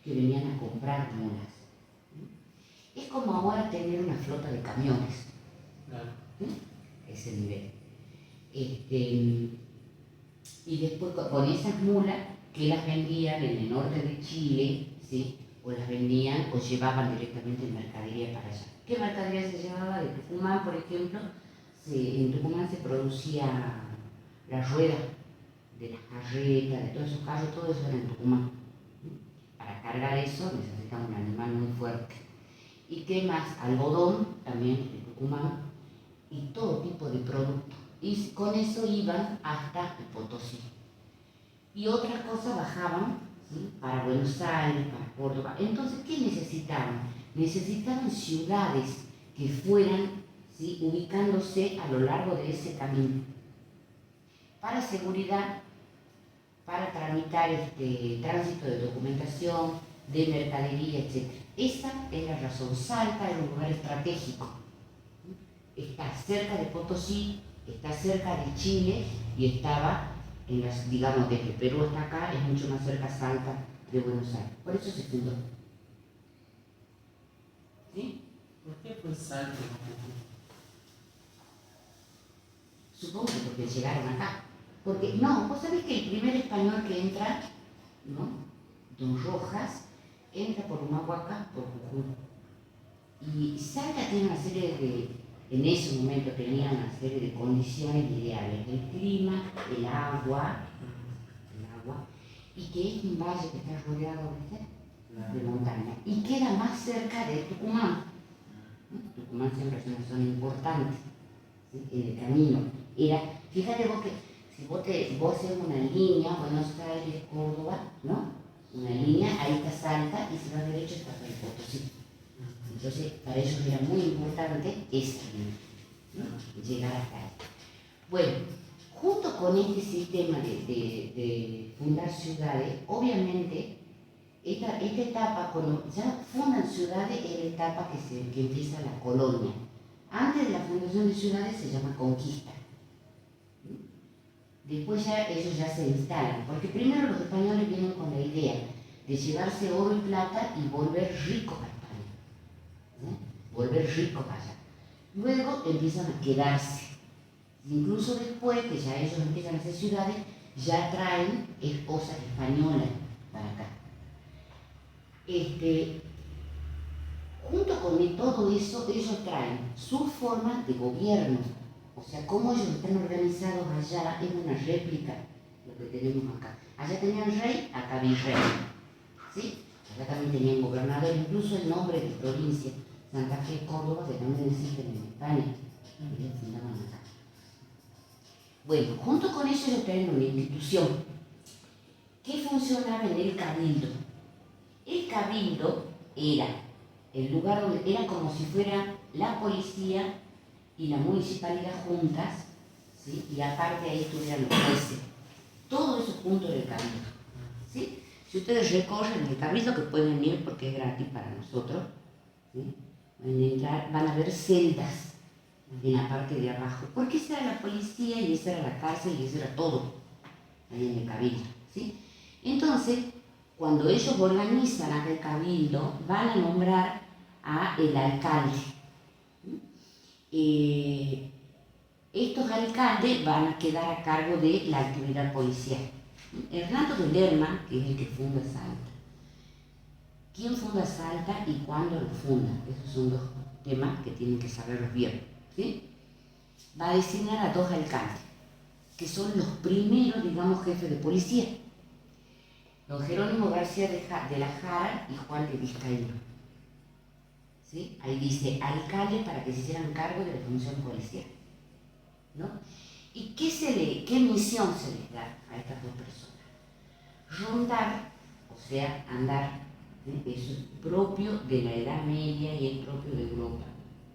que venían a comprar mulas. Es como ahora tener una flota de camiones, ¿sí? Ese nivel. Y después con esas mulas que las vendían en el norte de Chile, ¿sí? O las vendían o llevaban directamente mercadería para allá. ¿Qué mercadería se llevaba? De Tucumán, por ejemplo, en Tucumán se producía la rueda de las carretas, de todos esos carros, todo eso era en Tucumán. Para cargar eso necesitaba un animal muy fuerte. ¿Y qué más? Algodón, también de Tucumán, y todo tipo de productos. Y con eso iban hasta el Potosí. Y otras cosas bajaban, ¿sí? Para Buenos Aires, para Córdoba. Entonces, ¿qué necesitaban? Necesitaban ciudades que fueran, ¿sí? Ubicándose a lo largo de ese camino. Para seguridad, para tramitar tránsito de documentación, de mercadería, etc. Esa es la razón. Salta es un lugar estratégico. Está cerca de Potosí, está cerca de Chile y estaba, digamos, desde Perú hasta acá, es mucho más cerca Salta de Buenos Aires. Por eso se fundó. ¿Sí? ¿Por qué fue Salta? Supongo que porque llegaron acá. Porque, no, vos sabés que el primer español que entra, ¿no? Don Rojas, entra por Humahuaca, por Jujuy. Y Salta tiene una serie de, en ese momento tenía una serie de condiciones ideales. El clima, el agua, y que es un valle que está rodeado, ¿viste?, de montaña. Y queda más cerca de Tucumán. Tucumán siempre es una zona importante, ¿sí?, en el camino. Fíjate vos que si vos haces una línea, Buenos Aires, Córdoba, ¿no? Una línea, ahí está Salta, y si vas derecho está el Potosí. Entonces, para ellos era muy importante esa línea, ¿no? Llegar hasta ahí. Bueno, junto con este sistema de fundar ciudades, obviamente, esta etapa, cuando ya fundan ciudades, es la etapa que empieza la colonia. Antes de la fundación de ciudades se llama conquista. Después ya ellos ya se instalan, porque primero los españoles vienen con la idea de llevarse oro y plata y volver ricos a España, ¿sí?, volver ricos allá. Luego empiezan a quedarse. Incluso después que ya ellos empiezan a hacer ciudades, ya traen esposas españolas para acá. Junto con todo eso, ellos traen sus formas de gobierno. O sea, cómo ellos están organizados allá es una réplica de lo que tenemos acá. Allá tenían rey, acá virrey, ¿sí? Allá también tenían gobernador, incluso el nombre de provincia, Santa Fe, Córdoba, que también existen en España, y les fundaban acá. Bueno, junto con eso ellos traen una institución que funcionaba en el cabildo. El cabildo era el lugar donde era como si fuera la policía y la municipalidad juntas, ¿sí?, y aparte ahí estuvieran los jueces. Todo eso junto en el cabildo, ¿sí? Si ustedes recorren el cabildo, que pueden ir porque es gratis para nosotros, ¿sí?, van a ver celdas en la parte de abajo, porque esa era la policía y esa era la cárcel y eso era todo ahí en el cabildo, ¿sí? Entonces, cuando ellos organizan aquel cabildo, van a nombrar a el alcalde. Estos alcaldes van a quedar a cargo de la actividad policial. Hernando de Lerma, que es el que funda Salta. ¿Quién funda Salta y cuándo lo funda? Esos son dos temas que tienen que saberlos bien, ¿sí? Va a designar a dos alcaldes, que son los primeros, digamos, jefes de policía. Don Jerónimo García de la Jara y Juan de Vizcaíno. ¿Sí? Ahí dice alcalde para que se hicieran cargo de la función policial, ¿no? ¿Y qué misión se les da a estas dos personas? Rondar, o sea, andar, ¿sí?, eso es propio de la Edad Media y es propio de Europa.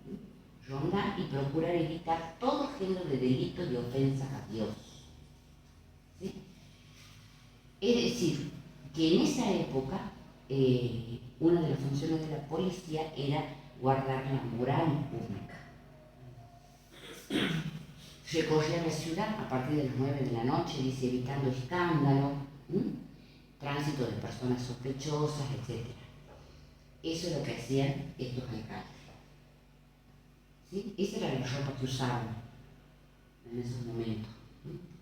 ¿Sí? Rondar y procurar evitar todo género de delitos y ofensas a Dios. ¿Sí? Es decir, que en esa época una de las funciones de la policía era guardar la moral pública. Recorría la ciudad a partir de las 9 de la noche, dice, evitando escándalo, tránsito de personas sospechosas, etc. Eso es lo que hacían estos alcaldes, ¿sí? Esa era la ropa que usaban en esos momentos,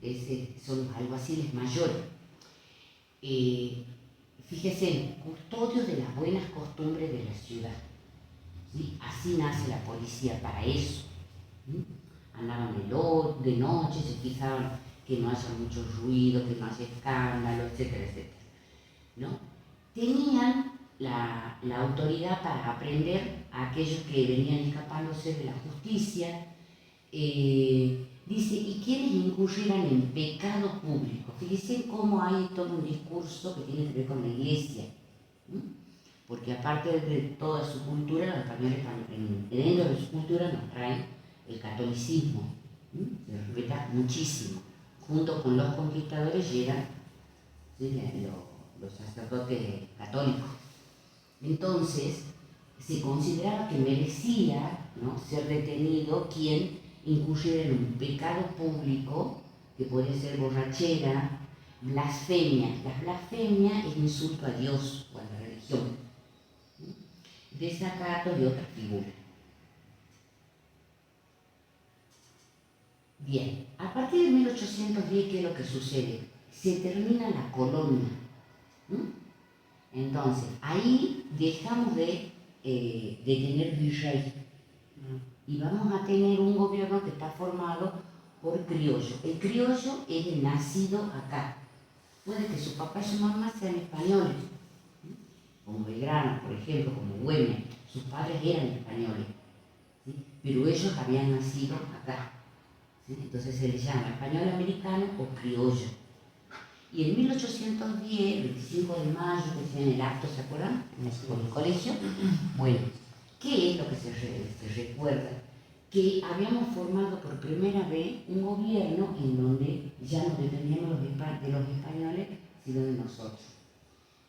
¿sí? Son los alguaciles mayores. Fíjese, custodios de las buenas costumbres de la ciudad, ¿sí? Así nace la policía, para eso, ¿sí? Andaban de noche, se fijaban que no haya mucho ruido, que no haya escándalo, etcétera, etcétera, ¿no? Tenían la autoridad para aprender a aquellos que venían escapándose de la justicia. Dice, y quienes incurrieran en pecado público. Fíjense cómo hay todo un discurso que tiene que ver con la iglesia, ¿sí? Porque aparte de toda su cultura, los españoles, dentro de su cultura, nos traen el catolicismo, ¿sí? Se respeta muchísimo. Junto con los conquistadores llegan, ¿sí?, los sacerdotes católicos. Entonces, se consideraba que merecía, ¿no?, ser detenido quien incurriera en un pecado público, que puede ser borrachera, blasfemia. La blasfemia es insulto a Dios o a la religión, ¿sí?, desacato de otras figuras. Bien, a partir de 1810, ¿qué es lo que sucede? Se termina la colonia. Entonces, ahí dejamos de tener virrey y vamos a tener un gobierno que está formado por criollo. El criollo es el nacido acá. Puede que su papá y su mamá sean españoles, como Belgrano, por ejemplo, como Güemes. Sus padres eran españoles, ¿sí? Pero ellos habían nacido acá, ¿sí? Entonces se les llama español americano o criollo. Y en 1810, 25 de mayo, que decía en el acto, ¿se acuerdan? En el colegio. Bueno, ¿qué es lo que se recuerda? Que habíamos formado por primera vez un gobierno en donde ya no dependíamos de los españoles, sino de nosotros.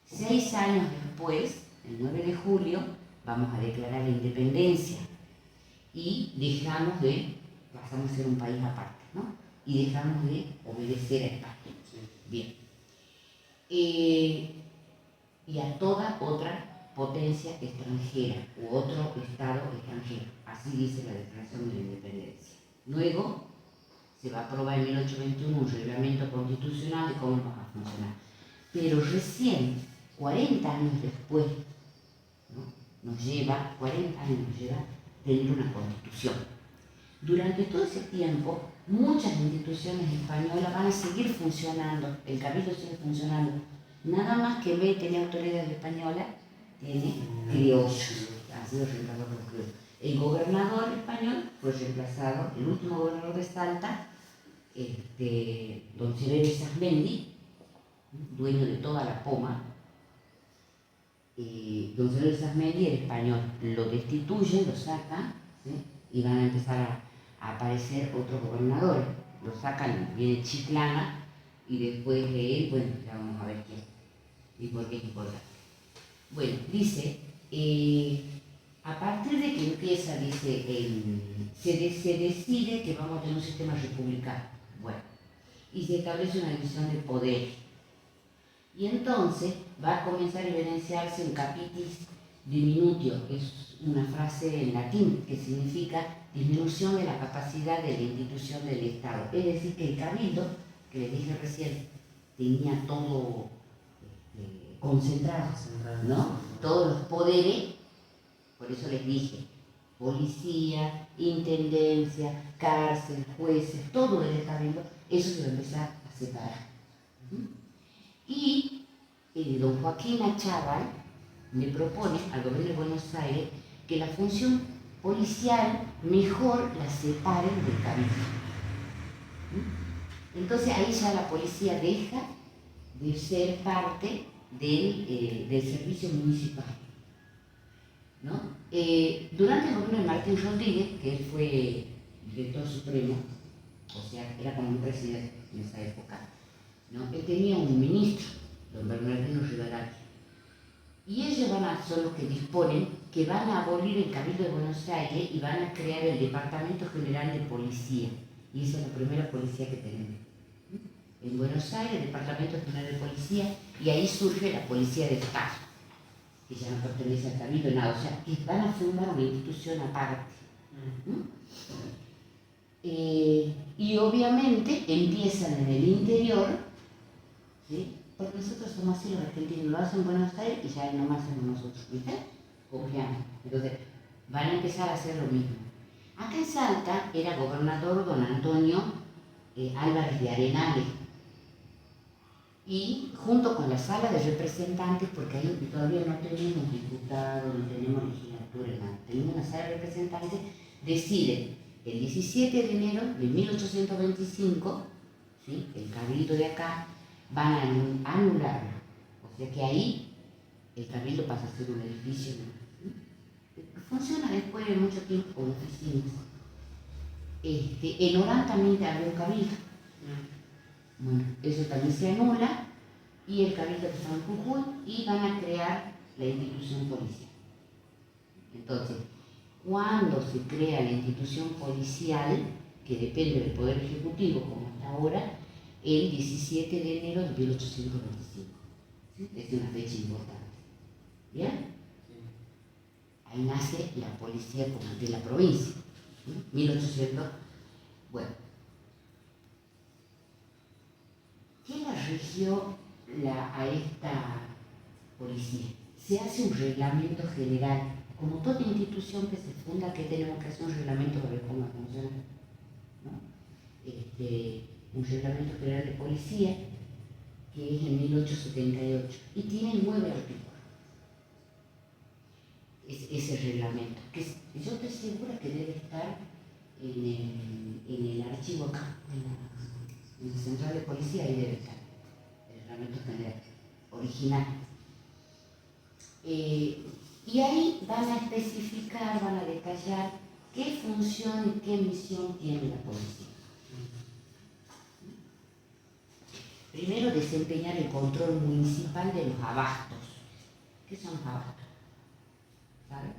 6 años después, el 9 de julio, vamos a declarar la independencia y pasamos a ser un país aparte, ¿no? Y dejamos de obedecer a España. Bien. Y a toda otra potencia extranjera u otro estado extranjero. Así dice la Declaración de la Independencia. Luego se va a aprobar en 1821 un reglamento constitucional de cómo va a funcionar. Pero recién, 40 años después, ¿no? 40 años nos lleva tener una constitución. Durante todo ese tiempo, muchas instituciones españolas van a seguir funcionando, el cabildo sigue funcionando, nada más que en vez de tener autoridad española, tiene criollos, ha sido reemplazado por criollos. El gobernador español fue reemplazado, el último gobernador de Salta, don Severo Sasmendi, dueño de toda la Poma. Don Severo Sasmendi era español, lo destituyen, lo sacan, ¿sí? Y van a empezar a aparecer otros gobernadores. Lo sacan, viene Chiclana, y después de él, bueno, ya vamos a ver quién y por qué es importante. Bueno, dice, a partir de que empieza, dice, se decide que vamos a tener un sistema republicano. Bueno, y se establece una división de poder. Y entonces va a comenzar a evidenciarse en capitis diminutio, es una frase en latín que significa disminución de la capacidad de la institución del Estado. Es decir, que el cabildo, que les dije recién, tenía todo concentrado, ¿no? Todos los poderes, por eso les dije, policía, intendencia, cárcel, jueces, todo el cabildo, eso se va a empezar a separar. Y don Joaquín Achával le propone al gobierno de Buenos Aires que la función policial mejor la separen del cabildo. Entonces ahí ya la policía deja de ser parte del servicio municipal, ¿no? Durante el gobierno de Martín Rodríguez, que él fue director supremo, o sea, era como un presidente en esa época, ¿no? Él tenía un ministro, don Bernardino Rivadavia, y ellos son los que disponen que van a abolir el Cabildo de Buenos Aires y van a crear el Departamento General de Policía, y esa es la primera policía que tenemos. En Buenos Aires, el Departamento General de Policía, y ahí surge la Policía de Estado, que ya no pertenece al Cabildo, nada, o sea, que van a fundar una institución aparte. Y obviamente empiezan en el interior, ¿sí? Porque nosotros somos así los argentinos, lo hacen en Buenos Aires y ya nomás hacemos nosotros, ¿viste? Confiamos. Entonces, van a empezar a hacer lo mismo. Acá en Salta era gobernador don Antonio Álvarez de Arenales, y junto con la sala de representantes, porque ahí todavía no tenemos diputados, no tenemos legislatura, nada, tenemos una sala de representantes, deciden el 17 de enero de 1825, ¿sí? El cabildo de acá, van a anularlo. O sea que ahí el cabildo pasa a ser un edificio, ¿no? Funciona después de mucho tiempo como oficinas. En Orán también había un cabildo. Bueno, eso también se anula, y el cabildo que está en Jujuy, y van a crear la institución policial. Entonces, cuando se crea la institución policial, que depende del Poder Ejecutivo, como hasta ahora, el 17 de enero de 1825. ¿Sí? Es una fecha importante. ¿Bien? Sí. Ahí nace la policía de la provincia. ¿Sí? 1800. Bueno, rigió a esta policía. Se hace un reglamento general, como toda institución que se funda, que tenemos que hacer un reglamento para ver cómo funciona, ¿no? Un reglamento general de policía, que es en 1878, y tiene 9 artículos. Ese reglamento, que yo estoy segura que debe estar en el archivo acá, en la central de policía, ahí debe estar el reglamento general original. Y ahí van a especificar, van a detallar qué función y qué misión tiene la policía. Primero, desempeñar el control municipal de los abastos. ¿Qué son los abastos? ¿Saben?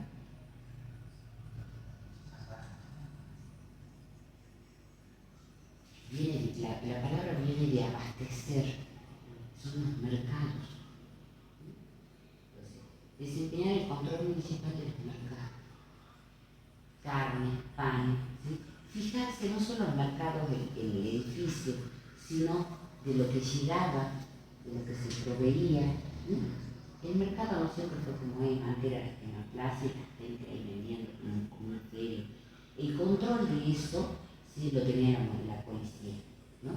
La palabra viene de abastecer, son los mercados. Entonces, desempeñar el control municipal de los mercados. Carne, pan, ¿sí? Fijarse no solo en los mercados en el edificio, sino de lo que llegaba, de lo que se proveía. ¿Sí? El mercado no siempre fue como es, antes era en la plaza y la gente ahí vendiendo como una feria. El control de eso sí lo teníamos en la policía, ¿no?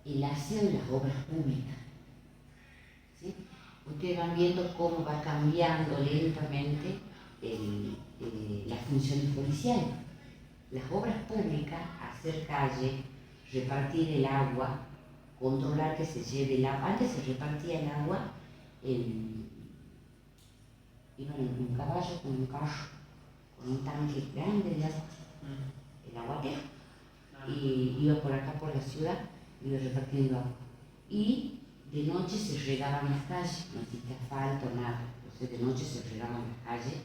El aseo de las obras públicas. ¿Sí? Ustedes van viendo cómo va cambiando lentamente las funciones policiales. Las obras públicas, hacer calle, repartir el agua, controlar que se lleve el agua. Antes se repartía el agua iban en un caballo con un carro, con un tanque grande de agua, el aguatero, y iba por acá por la ciudad, iba repartiendo agua. Y de noche se regaban las calles, no existía asfalto, nada. Entonces de noche se regaban las calles,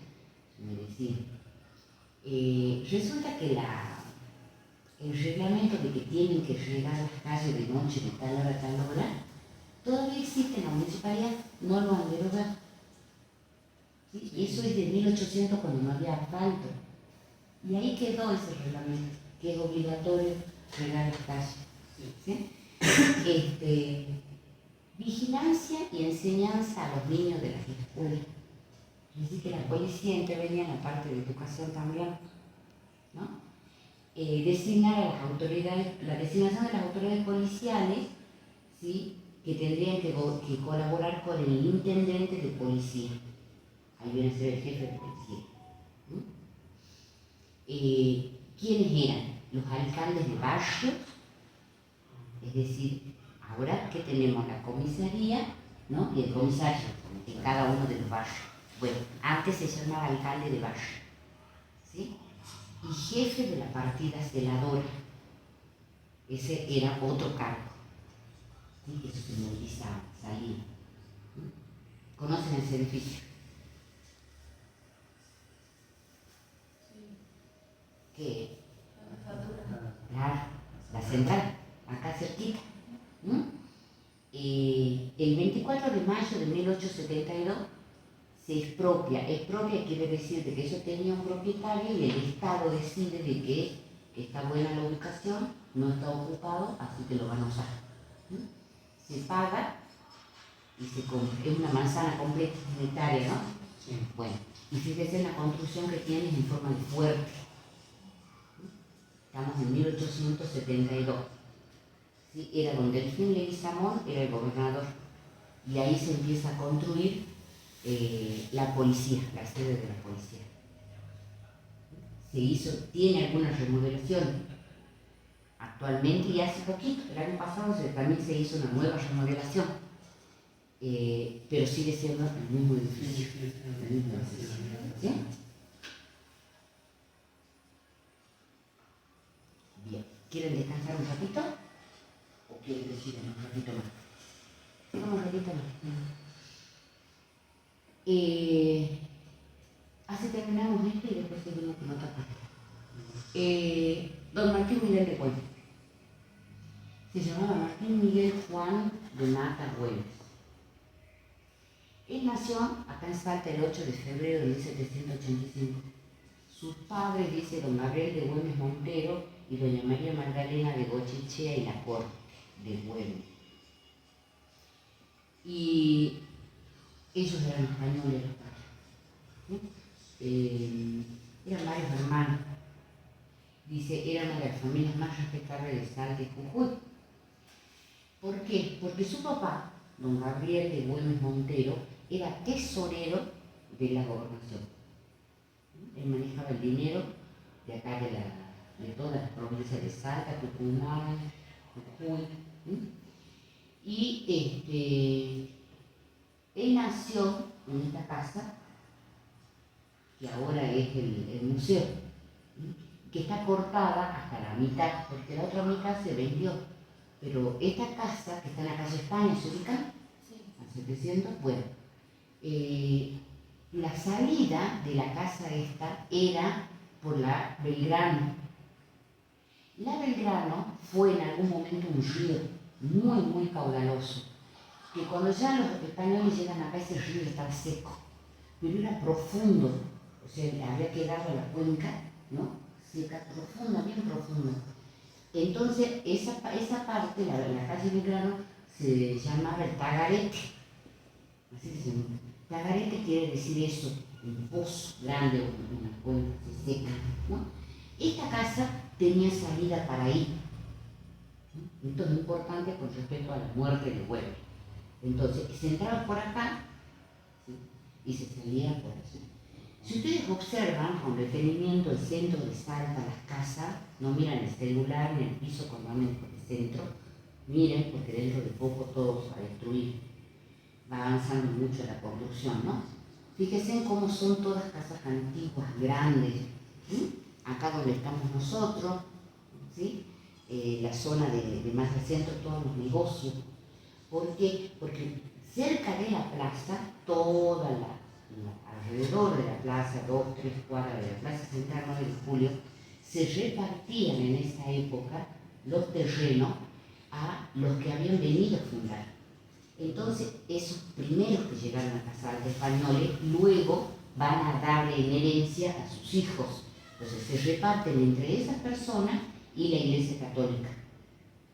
me decían. Resulta que el reglamento de que tienen que regar las calles de noche de tal hora a tal hora, todavía existe en la municipalidad, no lo han derogado. ¿Sí? Eso es de 1800, cuando no había asfalto. Y ahí quedó ese reglamento, que es obligatorio regar las calles. ¿Sí? Vigilancia y enseñanza a los niños de las escuelas. Es decir, que la policía intervenía en la parte de educación también, ¿no? Designar a las autoridades, la designación de las autoridades policiales, ¿sí? Que tendrían que colaborar con el intendente de policía. Ahí viene a ser el jefe de policía. ¿Quiénes eran? Los alcaldes de barrio, es decir, ahora que tenemos la comisaría, ¿no? Y el comisario en cada uno de los barrios. Bueno, antes se llamaba alcalde de barrio, ¿sí? Y jefe de la partida celadora. Ese era otro cargo, ¿sí? Eso se movilizaba, salía. ¿Conocen ese edificio? ¿Qué? Claro, la central, acá cerquita. El 24 de mayo de 1872 se expropia. Expropia quiere decir de que eso tenía un propietario y el Estado decide de que está buena la ubicación, no está ocupado, así que lo van a usar. Se paga y se compra. Es una manzana completa, unitaria, ¿no? Sí. Bueno, y fíjense en la construcción que tiene en forma de fuerte. Estamos en 1872. ¿Sí? Era don Delfín Leguizamón, era el gobernador. Y ahí se empieza a construir la policía, la sede de la policía. Tiene algunas remodelaciones. Actualmente y hace poquito, el año pasado también se hizo una nueva remodelación. Pero sigue siendo el mismo edificio. ¿Sí? Bien. ¿Quieren descansar un ratito? ¿O quieren decir un ratito más? Sigamos un ratito más. Así terminamos esto y después seguimos con otra parte. Don Martín Miguel de Güemes. Se llamaba Martín Miguel Juan de Mata Güemes. Él nació acá en Salta el 8 de febrero de 1785. Sus padres, dice don Gabriel de Güemes Montero y doña María Magdalena de Gochechea y la Corte de Güemes. Y ellos eran españoles, los padres. ¿Sí? Eran varios hermanos. Dice, era una de las familias más respetables de Salta y Jujuy. ¿Por qué? Porque su papá, don Gabriel de Güemes Montero, era tesorero de la gobernación. Él manejaba el dinero de acá de todas las provincias de Salta, Tucumán, Jujuy. Y él nació en esta casa, que ahora es el museo, que está cortada hasta la mitad, porque la otra mitad se vendió. Pero esta casa, que está en la calle España, ¿se ubican? Sí. A 700, bueno. La salida de la casa esta era por la Belgrano. La Belgrano fue en algún momento un río muy, muy caudaloso, que cuando ya los españoles llegan acá, ese río estaba seco, pero era profundo, o sea, había que darle a la cuenca, ¿no? Seca, profunda, bien profunda. Entonces, esa parte, la calle Belgrano, se llamaba el Tagarete. Así que se llama. Tagarete quiere decir eso, un pozo grande, una cuenca seca, ¿no? Esta casa tenía salida para ahí. Esto es muy importante con respecto a la muerte de Güemes. Entonces, se entraba por acá, ¿sí? Y se salía por allí. Si ustedes observan con detenimiento el centro de Salta, las casas, no miran el celular ni el piso cuando andan por el centro, miren porque dentro de poco todo se va a destruir. Va avanzando mucho la construcción, ¿no? Fíjense en cómo son todas casas antiguas, grandes, ¿sí? Acá donde estamos nosotros, ¿sí? La zona de más al centro, todos los negocios. ¿Por qué? Porque cerca de la plaza, alrededor de la plaza, 2, 3 cuadras de la plaza central 9 de Julio, se repartían en esa época los terrenos a los que habían venido a fundar. Entonces, esos primeros que llegaron a Salta españoles, luego van a darle en herencia a sus hijos. Entonces, se reparten entre esas personas y la Iglesia Católica.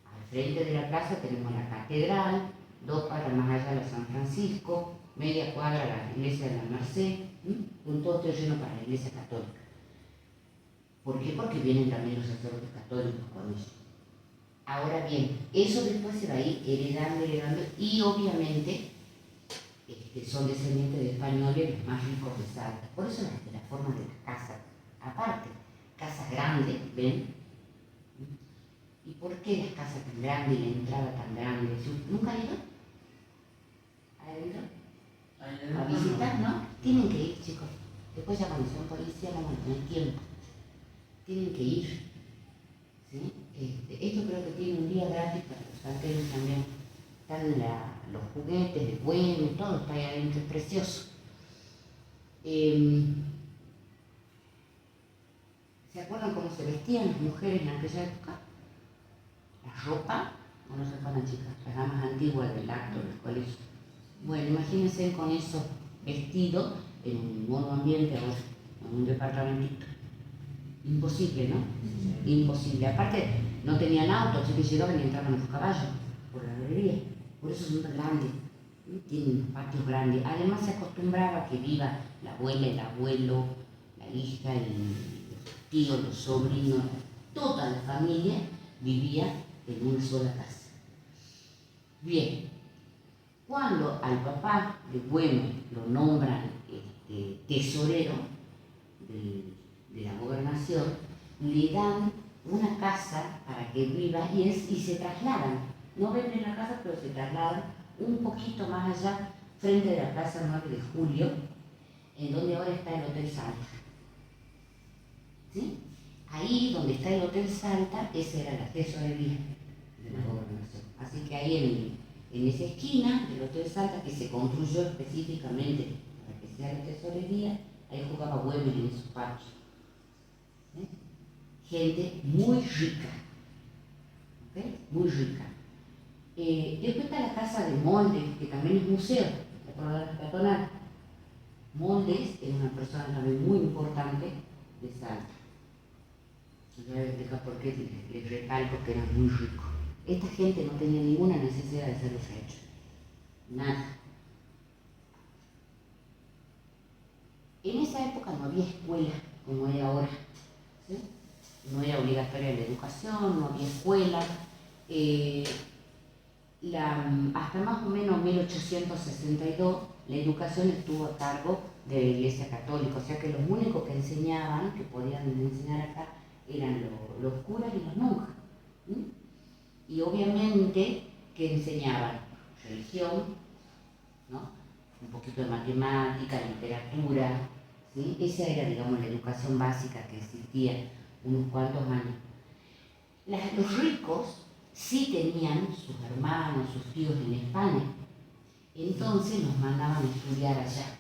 Al frente de la plaza tenemos la catedral, 2 cuadras más allá la San Francisco, media cuadra la Iglesia de la Merced, un todo terreno para la Iglesia Católica. ¿Por qué? Porque vienen también los sacerdotes católicos con ellos. Ahora bien, eso después se va a ir heredando y obviamente son descendientes de españoles los más ricos de Salta. Por eso la forma de las casas, aparte, casas grandes, ¿ven? ¿Y por qué las casas tan grandes y la entrada tan grande? ¿Nunca han ido? ¿Adentro? A visitar, ¿no? Tienen que ir, chicos. Después ya cuando son policía no van a tener tiempo. Tienen que ir. ¿Sí? Esto creo que tiene un día gratis para los salteños también. Están los juguetes de Güemes, todo está ahí adentro, es precioso. ¿Se acuerdan cómo se vestían las mujeres en aquella época? La ropa, no se acuerdan, chicas, las damas antiguas del acto, del colegio. Bueno, imagínense con esos vestidos en un modo ambiente ahora, en un departamentito. Imposible, ¿no? Imposible. Aparte, no tenían auto, así que llegaban y entraban en los caballos por la galería. Por eso son tan grandes. Tienen patios grandes. Además, se acostumbraba a que viva la abuela, el abuelo, la hija, los tíos, los sobrinos. Toda la familia vivía en una sola casa. Bien, cuando al papá de Güemes lo nombran tesorero de la gobernación, le dan una casa para que viva y se trasladan. No venden la casa, pero se trasladan un poquito más allá, frente de la Plaza 9 de Julio, en donde ahora está el Hotel Salta. ¿Sí? Ahí donde está el Hotel Salta, esa era la tesorería de la gobernación. Así que ahí en esa esquina del Hotel Salta, que se construyó específicamente para que sea la tesorería, ahí jugaba Güemes en esos patios. Gente muy rica, ¿okay? Muy rica. Después está la casa de Moldes, que también es museo, la peatonal. Moldes es una persona también muy importante de Salta. Yo voy a explicar por qué les recalco que eran muy ricos. Esta gente no tenía ninguna necesidad de ser los hechos. nada. En esa época no había escuela como hay ahora, ¿sí? No era obligatoria la educación, no había escuela. Hasta más o menos 1862 la educación estuvo a cargo de la Iglesia Católica, o sea que los únicos que enseñaban, que podían enseñar acá, eran los curas y las monjas. ¿Sí? Y obviamente que enseñaban religión, ¿no? Un poquito de matemática, literatura, ¿sí? Esa era, digamos, la educación básica que existía unos cuantos años. Los ricos sí tenían sus hermanos, sus tíos en España, entonces nos mandaban a estudiar allá,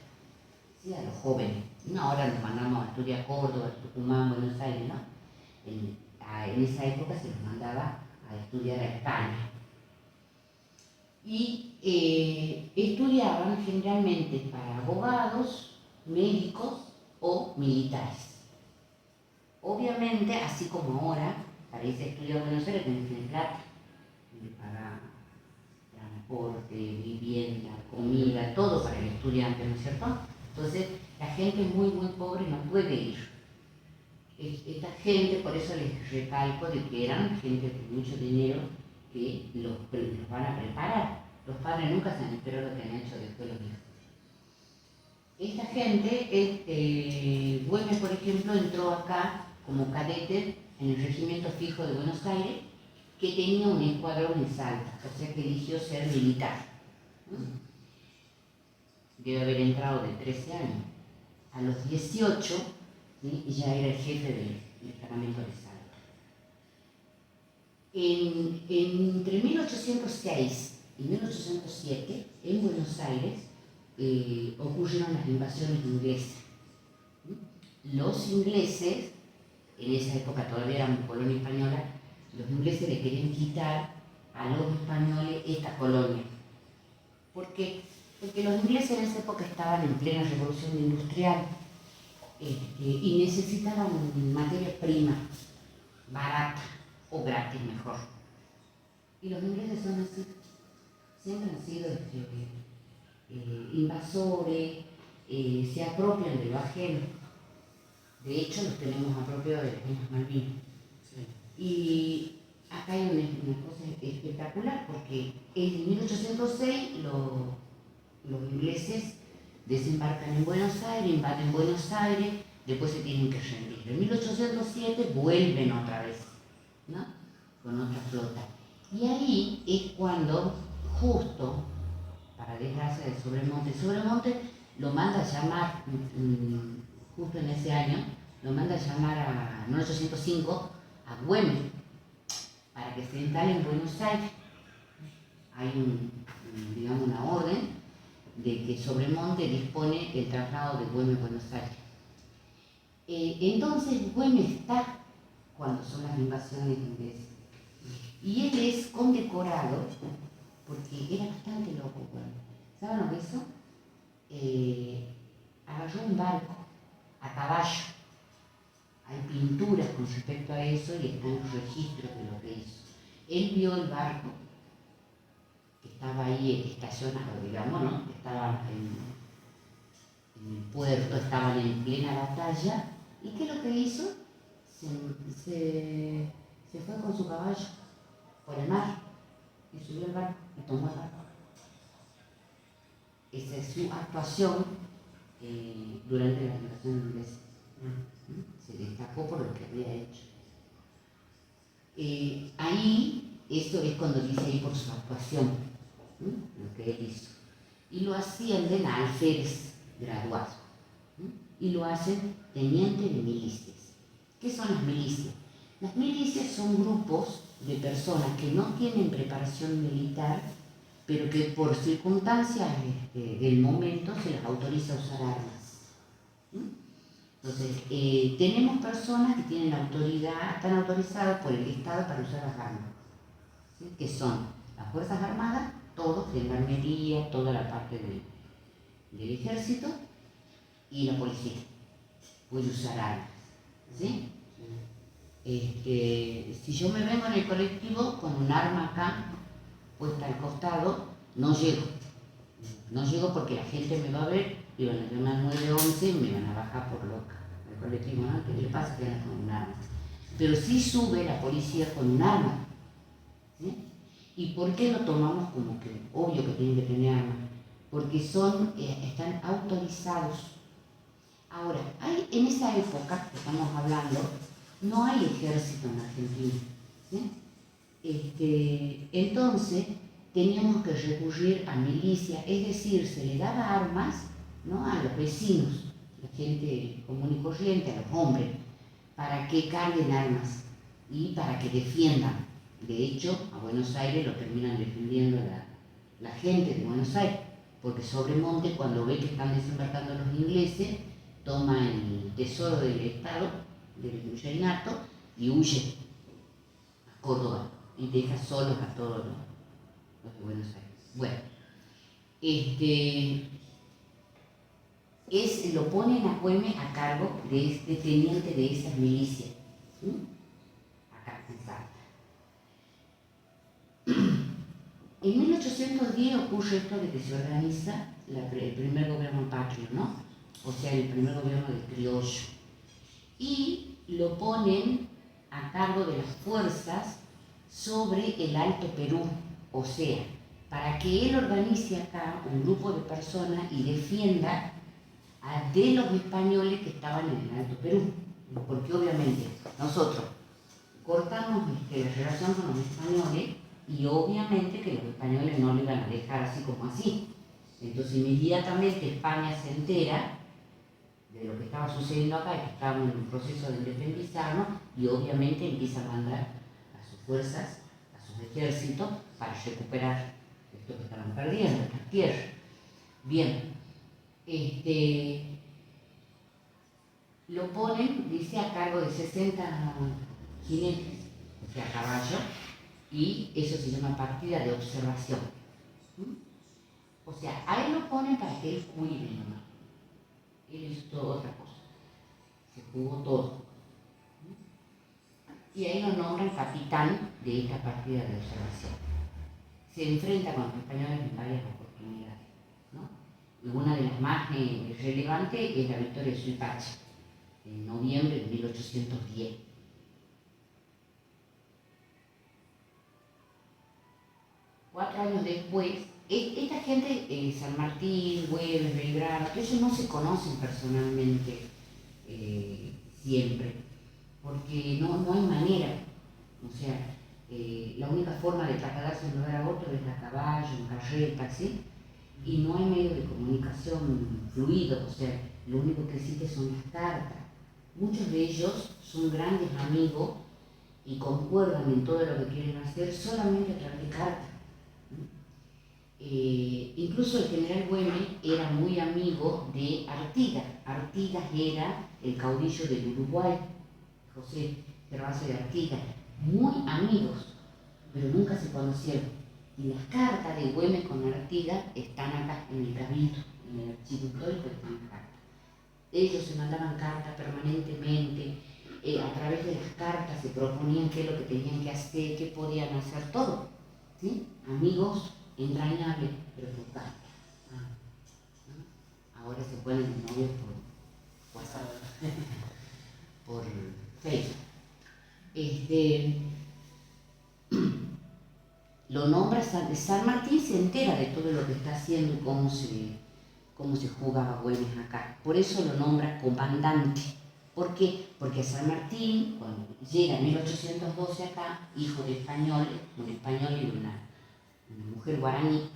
¿sí? A los jóvenes. No, ahora nos mandamos a estudiar a Córdoba, Tucumán, Buenos Aires, ¿no? En esa época se los mandaba a estudiar a España. Y estudiaban generalmente para abogados, médicos o militares. Obviamente, así como ahora, para irse a estudiar a Buenos Aires tenés que tener plata para transporte, vivienda, comida, todo para el estudiante, ¿no es cierto? Entonces, la gente muy, muy pobre no puede ir. Esta gente, por eso les recalco de que eran gente con mucho dinero que los van a preparar. Los padres nunca se han enterado de lo que han hecho después los hijos. Esta gente, Güemes, por ejemplo, entró acá como cadete en el Regimiento Fijo de Buenos Aires, que tenía un escuadrón en Salta, o sea que eligió ser militar. Debe haber entrado de 13 años. A los 18, ¿sí? Ya era el jefe del destacamento de Salta. Entre 1806 y 1807, en Buenos Aires, ocurrieron las invasiones inglesas. Los ingleses, en esa época todavía eran colonia española, los ingleses le querían quitar a los españoles esta colonia. ¿Por qué? Porque los ingleses en esa época estaban en plena revolución industrial y necesitaban materia prima, barata o gratis mejor. Y los ingleses son así, siempre han sido invasores, se apropian de lo ajeno. De hecho, los tenemos apropiados de las Islas Malvinas. Sí. Y acá hay una cosa espectacular, porque en 1806 los ingleses desembarcan en Buenos Aires, invaden Buenos Aires, después se tienen que rendir. En 1807 vuelven otra vez, ¿no? Con otra flota. Y ahí es cuando, justo, para desgracia de Sobremonte lo manda a llamar, justo en ese año, lo manda a llamar en 1805 a Güemes, para que se instale en Buenos Aires. Hay digamos, una orden de que Sobremonte dispone el traslado de Güemes a Buenos Aires. Entonces Güemes está cuando son las invasiones inglesas. Y él es condecorado porque era bastante loco. ¿Saben lo que hizo? Agarró un barco a caballo. Hay pinturas con respecto a eso y están los registros de lo que hizo. Él vio el barco que estaba ahí estacionado, digamos, ¿no? Estaba en el puerto, estaban en plena batalla. ¿Y qué es lo que hizo? Se fue con su caballo por el mar y subió al barco y tomó el barco. Esa es su actuación durante la invasión inglesa. Se destacó por lo que había hecho. Ahí, eso es cuando dice ahí por su actuación, lo que él hizo. Y lo ascienden a alférez graduado. Y lo hacen teniente de milicias. ¿Qué son las milicias? Las milicias son grupos de personas que no tienen preparación militar, pero que por circunstancias del momento se les autoriza a usar armas. Entonces, tenemos personas que tienen autoridad, están autorizadas por el Estado para usar las armas, ¿sí? Que son las Fuerzas Armadas, todos, Gendarmería, toda la parte del Ejército y la Policía. Puede usar armas, ¿sí? Si yo me vengo en el colectivo con un arma acá, puesta al costado, no llego. No llego porque la gente me va a ver y van a llamar 911 y me van a bajar por loca. El colectivo, ¿no? ¿Qué le pasa? Que anda con un arma. Pero sí sube la policía con un arma. ¿Sí? ¿Y por qué lo tomamos como que obvio que tienen que tener armas? Porque están autorizados. Ahora, en esa época que estamos hablando, no hay ejército en Argentina. ¿Sí? Entonces, teníamos que recurrir a milicia, es decir, se le daba armas, ¿no?, a los vecinos, la gente común y corriente, a los hombres, para que carguen armas y para que defiendan. De hecho, a Buenos Aires lo terminan defendiendo la gente de Buenos Aires, porque Sobremonte, cuando ve que están desembarcando los ingleses, toma el tesoro del Estado, del virreinato, y huye a Córdoba y deja solos a todos los de Buenos Aires. Bueno, lo ponen a Güemes a cargo de este teniente de esas milicias. ¿Sí? Acá en Salta. En 1810 ocurre esto de que se organiza el primer gobierno patrio, ¿no? O sea, el primer gobierno de criollo. Y lo ponen a cargo de las fuerzas sobre el Alto Perú, o sea, para que él organice acá un grupo de personas y defienda de los españoles que estaban en el Alto Perú. Porque obviamente nosotros cortamos la relación con los españoles y obviamente que los españoles no lo iban a dejar así como así. Entonces inmediatamente España se entera de lo que estaba sucediendo acá y que estábamos en un proceso de independizarnos y obviamente empieza a mandar a sus fuerzas, a sus ejércitos para recuperar esto que estaban perdiendo, estas tierras. Bien, lo ponen, dice, a cargo de 60 jinetes, o sea, a caballo, y eso se llama partida de observación. O sea, a él lo ponen para que él cuide nomás. Él hizo toda otra cosa. Se jugó todo. Y ahí lo nombran capitán de esta partida de observación. Se enfrenta con los españoles en varias oportunidades, ¿no? Y una de las más relevantes es la victoria de Suipacha, en noviembre de 1810. Cuatro años después, esta gente, San Martín, Güemes, Belgrano, ellos no se conocen personalmente siempre, porque no hay manera. O sea, la única forma de trasladarse de un lugar a otro es a caballo, en carreta, ¿sí? Y no hay medio de comunicación fluido, o sea, lo único que existe son las cartas. Muchos de ellos son grandes amigos y concuerdan en todo lo que quieren hacer solamente a través de cartas. Incluso el general Güemes era muy amigo de Artigas. Artigas era el caudillo del Uruguay, José Gervasio de Artigas. Muy amigos, pero nunca se conocieron. Y las cartas de Güemes con Artigas están acá en el cabildo, en el archivo histórico están las cartas. Ellos se mandaban cartas permanentemente, a través de las cartas se proponían qué es lo que tenían que hacer, qué podían hacer, todo. ¿Sí? Amigos entrañables, pero por cartas. ¿No? Ahora se ponen novios por WhatsApp, por Facebook. Lo nombra San Martín, se entera de todo lo que está haciendo y cómo se jugaba Güemes acá. Por eso lo nombra comandante. ¿Por qué? Porque San Martín, cuando llega en 1812 acá, hijo de españoles, un español y una mujer guaraní,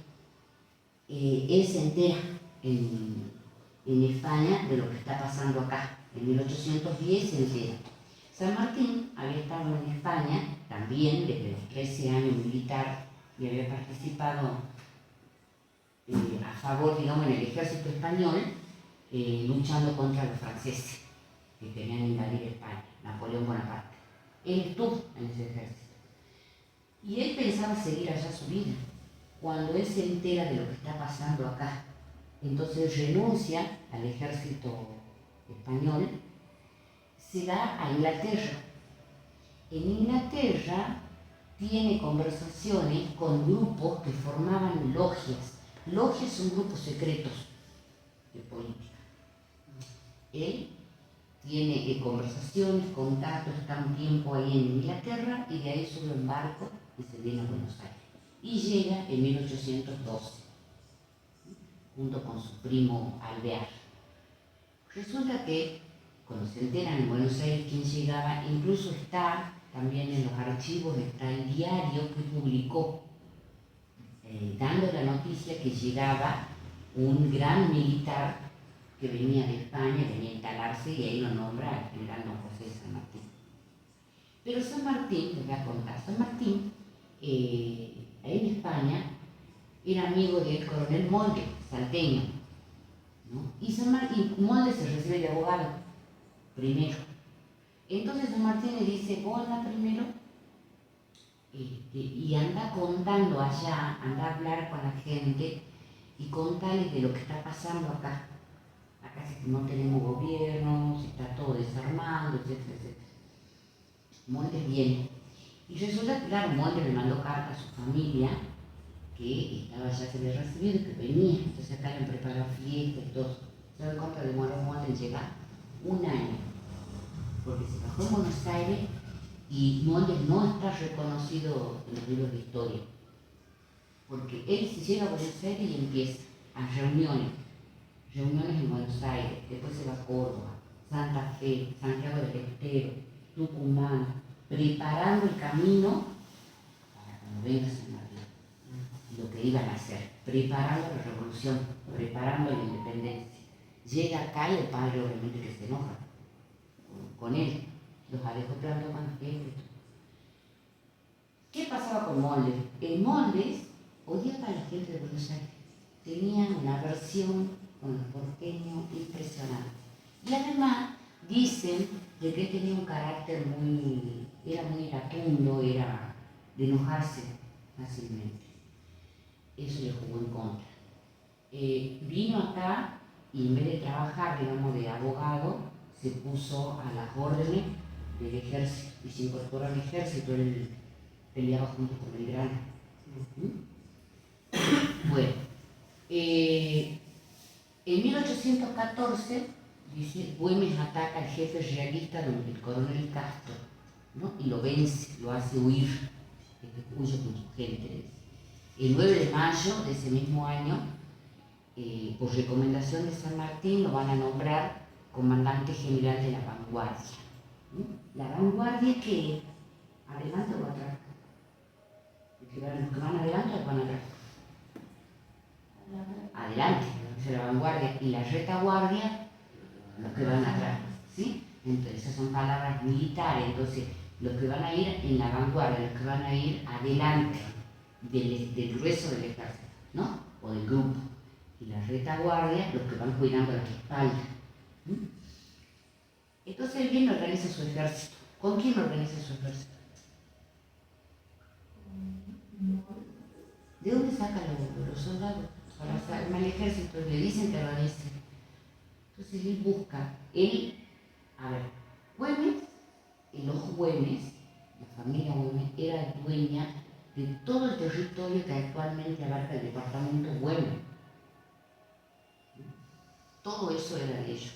él se entera en España de lo que está pasando acá. En 1810 se entera. San Martín había estado en España también desde los 13 años militar y había participado a favor, digamos, en el ejército español, luchando contra los franceses que querían invadir España, Napoleón Bonaparte. Él estuvo en ese ejército. Y él pensaba seguir allá su vida. Cuando él se entera de lo que está pasando acá, entonces renuncia al ejército español, se va a Inglaterra. En Inglaterra tiene conversaciones con grupos que formaban logias, Logias son grupos secretos de política. Él tiene conversaciones, contactos, está un tiempo ahí en Inglaterra y de ahí sube un barco y se viene a Buenos Aires. Y llega en 1812, junto con su primo Alvear. Resulta que, cuando se enteran en Buenos Aires quién llegaba, incluso está también en los archivos, está el diario que publicó, dando la noticia que llegaba un gran militar que venía de España, venía a instalarse, y ahí lo nombra al general don José de San Martín. Pero San Martín, les voy a contar, San Martín, ahí en España, era amigo del coronel Molde, salteño, ¿no? Y Molde se recibe de abogado, primero. Entonces San Martín le dice, vos anda primero, y anda contando allá, anda a hablar con la gente, y contarles de lo que está pasando acá. Acá no tenemos gobierno, se está todo desarmando, etcétera, etcétera. Molde viene. Y resulta que, claro, Molde le mandó carta a su familia, que estaba ya se había recibido y que venía. Entonces acá le han preparado fiestas y todo. ¿Saben cuánto demoró Molde en llegar? 1 año. Porque se bajó en Buenos Aires y Molde no está reconocido en los libros de historia. Porque él se llega a Buenos Aires y empieza a reuniones en Buenos Aires, después se va a Córdoba, Santa Fe, Santiago del Estero, Tucumán, preparando el camino para cuando venga San Martín, lo que iban a hacer, preparando la revolución, preparando la independencia. Llega acá y el padre obviamente que se enoja con él, los ha dejado esperando más tiempo. ¿Qué pasaba con Moldes? Moldes odiaba a la gente de Buenos Aires, tenía una aversión con los porteños impresionante. Y además dicen de que tenía un carácter era muy iracundo, era de enojarse fácilmente. Eso le jugó en contra. Vino acá y en vez de trabajar, digamos, de abogado, se puso a las órdenes del ejército y se incorporó al ejército. Él peleaba junto con Belgrano. Bueno, en 1814, dice, Güemes ataca al jefe realista, el coronel Castro, ¿no? Y lo vence, lo hace huir, huye con su gente. El 9 de mayo de ese mismo año, por recomendación de San Martín, lo van a nombrar comandante general de la vanguardia. La vanguardia que adelante o atrás. Los que van adelante o van atrás. Adelante, la vanguardia, y la retaguardia, los que van atrás, ¿sí? Entonces, esas son palabras militares. Entonces, los que van a ir en la vanguardia, los que van a ir adelante del grueso del ejército, ¿no? O del grupo. Y la retaguardia, los que van cuidando las espaldas. Entonces, él viene y organiza su ejército. ¿Con quién organiza su ejército? ¿De dónde sacan los soldados? Para armar el ejército, le dicen que organice. Entonces él busca, Güemes, los Güemes, la familia Güemes, era dueña de todo el territorio que actualmente abarca el departamento Güemes. Todo eso era de ellos.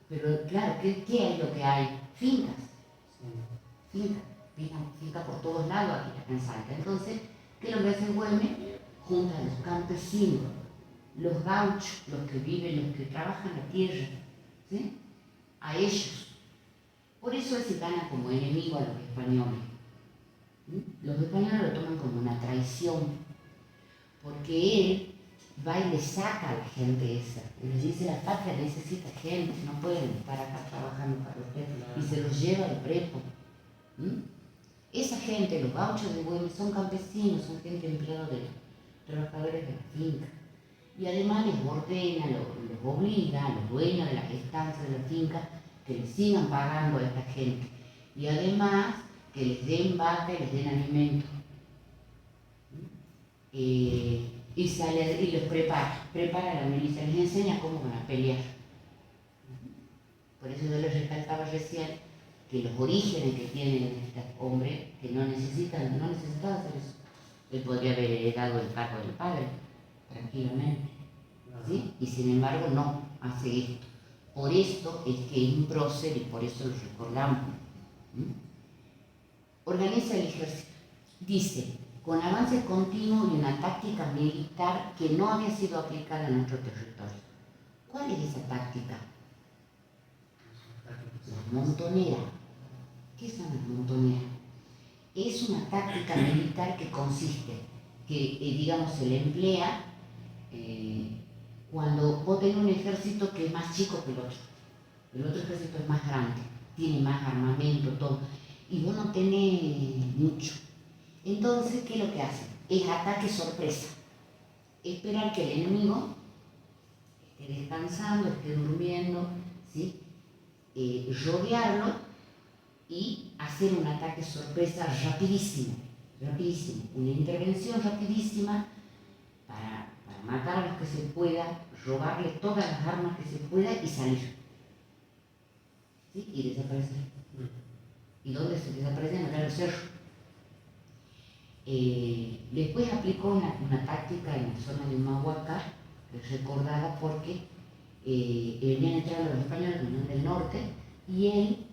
Pero claro, ¿qué es lo que hay? Fincas. Fincas por todos lados aquí en Salta. Entonces, ¿qué es lo que hace Güemes? Junta a los campesinos, los gauchos, los que viven, los que trabajan la tierra, ¿sí? A ellos. Por eso él se gana como enemigo a los españoles. ¿Sí? Los españoles lo toman como una traición, porque él va y le saca a la gente esa. Y les dice, la patria necesita gente, no pueden estar acá trabajando para ustedes. Y se los lleva de prepo. Esa gente, los gauchos de Güemes, son campesinos, son gente empleada de los trabajadores de la finca. Y además les ordena, los obliga a los dueños de las estancias de la finca que les sigan pagando a esta gente. Y además que les den vaca y les den alimento. Y los prepara la milicia, les enseña cómo van a pelear. Por eso yo les recalcaba recién que los orígenes que tienen estos hombres, que no necesitaban hacer eso, Él podría haber heredado el cargo del padre, tranquilamente, ¿sí? Y sin embargo no hace esto. Por esto es que es un prócer y por eso lo recordamos. ¿Mm? Organiza el ejército. Dice, con avance continuo y una táctica militar que no había sido aplicada en nuestro territorio. ¿Cuál es esa táctica? Las montoneras. ¿Qué son las montoneras? Es una táctica militar que consiste, que digamos se le emplea cuando vos tenés un ejército que es más chico que el otro. El otro ejército es más grande, tiene más armamento, todo, y vos no tenés mucho. Entonces, ¿qué es lo que hacen? Es ataque sorpresa. Esperar que el enemigo esté descansando, esté durmiendo, ¿sí? Rodearlo y hacer un ataque sorpresa rapidísimo, rapidísimo. Una intervención rapidísima para matar a los que se pueda, robarle todas las armas que se pueda y salir. ¿Sí? Y desaparecer. ¿Y dónde se desaparecen? Acá en el cerro. Después aplicó una táctica en la zona de Humahuaca, que es recordada porque venían entrando los españoles, venían del norte, y él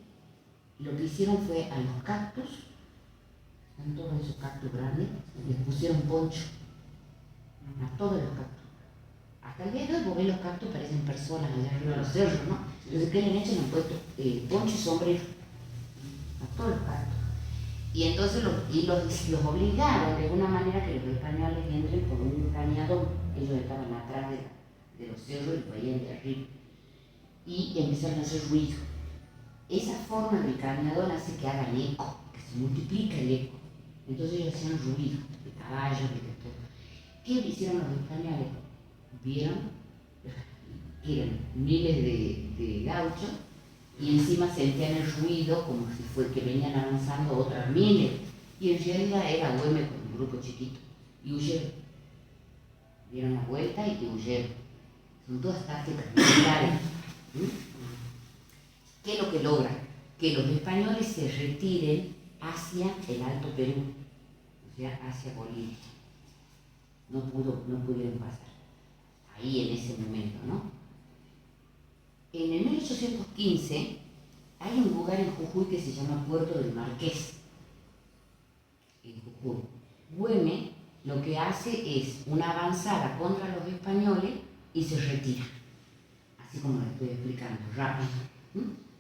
lo que hicieron fue a los cactus, están todos esos cactus grandes, les pusieron poncho a todos los cactus. Hasta el día de hoy vos ves los cactus, parecen personas allá arriba de los cerros, ¿no? Entonces, ¿qué le han hecho? Le han puesto poncho y sombrero a todos los cactus. Y entonces los obligaron de alguna manera que los españoles entren por un cañadón. Ellos estaban atrás de los cerros y veían de arriba. Y empezaron a hacer ruido. Esa forma del cañadón hace que hagan eco, que se multiplica el eco. Entonces ellos hacían ruido, de caballos, de todo. ¿Qué hicieron los españoles? Vieron que eran miles de gauchos y encima sentían el ruido como si fue que venían avanzando otras miles. Y en realidad era Güemes con un grupo chiquito. Y huyeron. Dieron la vuelta y huyeron. Son todas tácticas militares. ¿Qué es lo que logran? Que los españoles se retiren hacia el Alto Perú, o sea, hacia Bolivia. No pudieron pasar. Ahí en ese momento, ¿no? En el 1815 hay un lugar en Jujuy que se llama Puerto del Marqués, en Jujuy. Güemes lo que hace es una avanzada contra los españoles y se retira, así como lo estoy explicando, rápido.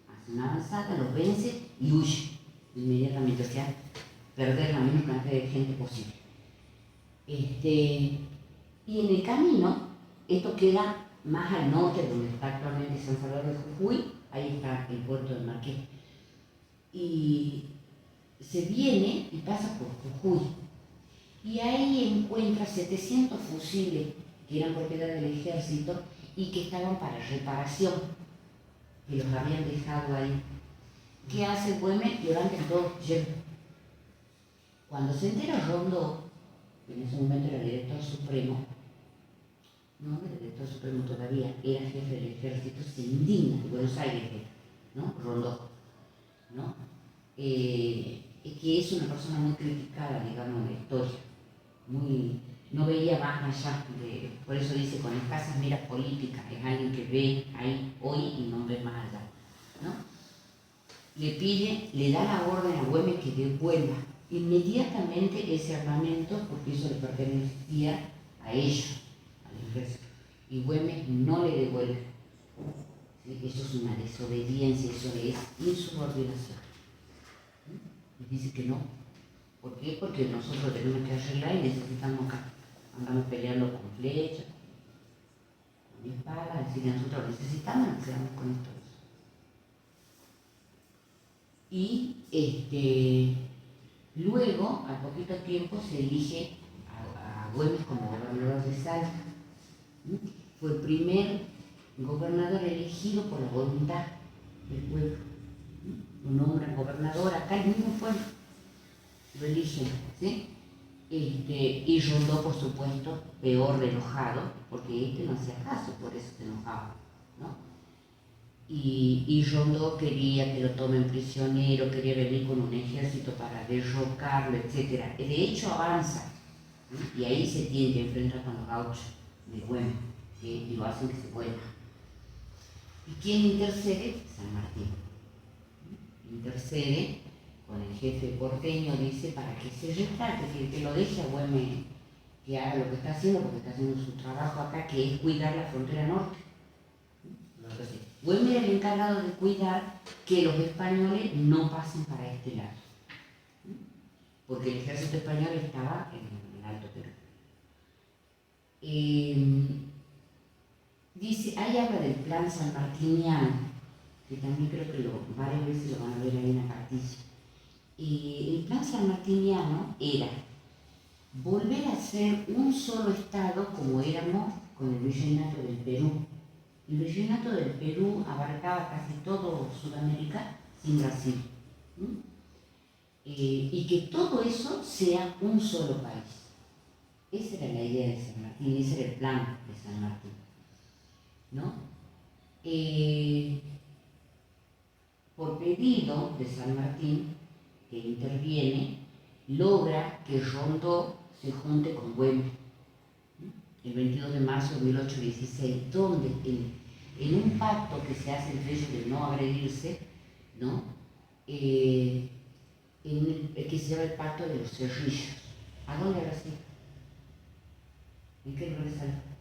Hace una avanzada, los vence y huye inmediatamente, o sea, perder la menor cantidad de gente posible. Y en el camino, esto queda más al norte, donde está actualmente San Salvador de Jujuy, ahí está el Puerto del Marqués. Y se viene y pasa por Jujuy. Y ahí encuentra 700 fusiles que eran propiedad del ejército y que estaban para reparación, que los habían dejado ahí. ¿Qué hace Güemes? Levantan todo lleno. Cuando se entera Rondó, que en ese momento era el director supremo, no era el director supremo todavía, era jefe del ejército, se indigna, de Buenos Aires, ¿no? Rondó, ¿no? Que es una persona muy criticada, digamos, en la historia, no veía más allá, por eso dice, con escasas miras políticas, es alguien que ve ahí hoy y no ve más allá, ¿no? Le da la orden a Güemes que devuelva inmediatamente ese armamento, porque eso le pertenecía a ellos, al ejército, y Güemes no le devuelve. ¿Sí? Eso es una desobediencia, eso es insubordinación. Y dice que no. ¿Por qué? Porque nosotros tenemos que arreglar y necesitamos acá. Andamos peleando con flechas, con espada, así que nosotros necesitamos, nos quedamos con esto. Y luego, al poquito tiempo, se elige a Güemes como gobernador de Salta. Fue el primer gobernador elegido por la voluntad del pueblo. Lo nombran gobernador, acá el mismo pueblo lo eligen, ¿sí? Y Rondó, por supuesto, peor de enojado, porque no hacía caso, por eso se enojaba, ¿no? Y Rondó quería que lo tomen prisionero, quería venir con un ejército para derrocarlo, etc. De hecho, avanza ¿sí? Y ahí se tiene que enfrentar con los gauchos de Güemes, y lo hacen que se pueda. ¿Y quién intercede? San Martín. Intercede con el jefe porteño, dice, para que se retrate, que lo deje a Güemes que haga lo que está haciendo, porque está haciendo su trabajo acá, que es cuidar la frontera norte. Entonces, Güemes era el encargado de cuidar que los españoles no pasen para este lado, porque el ejército español estaba en el Alto Perú. Dice, ahí habla del plan sanmartiniano, que también creo que varias veces lo van a ver ahí en la cartilla. El plan sanmartiniano era volver a ser un solo estado como éramos con el virreinato del Perú. El virreinato del Perú abarcaba casi todo Sudamérica sin Brasil. Y que todo eso sea un solo país. Esa era la idea de San Martín, ese era el plan de San Martín, ¿no? Por pedido de San Martín, que interviene, logra que Rondó se junte con Güemes el 22 de marzo de 1816, donde en un pacto que se hace entre ellos de no agredirse, ¿no? Que se llama el pacto de los cerrillos. ¿A dónde habrá sido? ¿En qué lugar sale?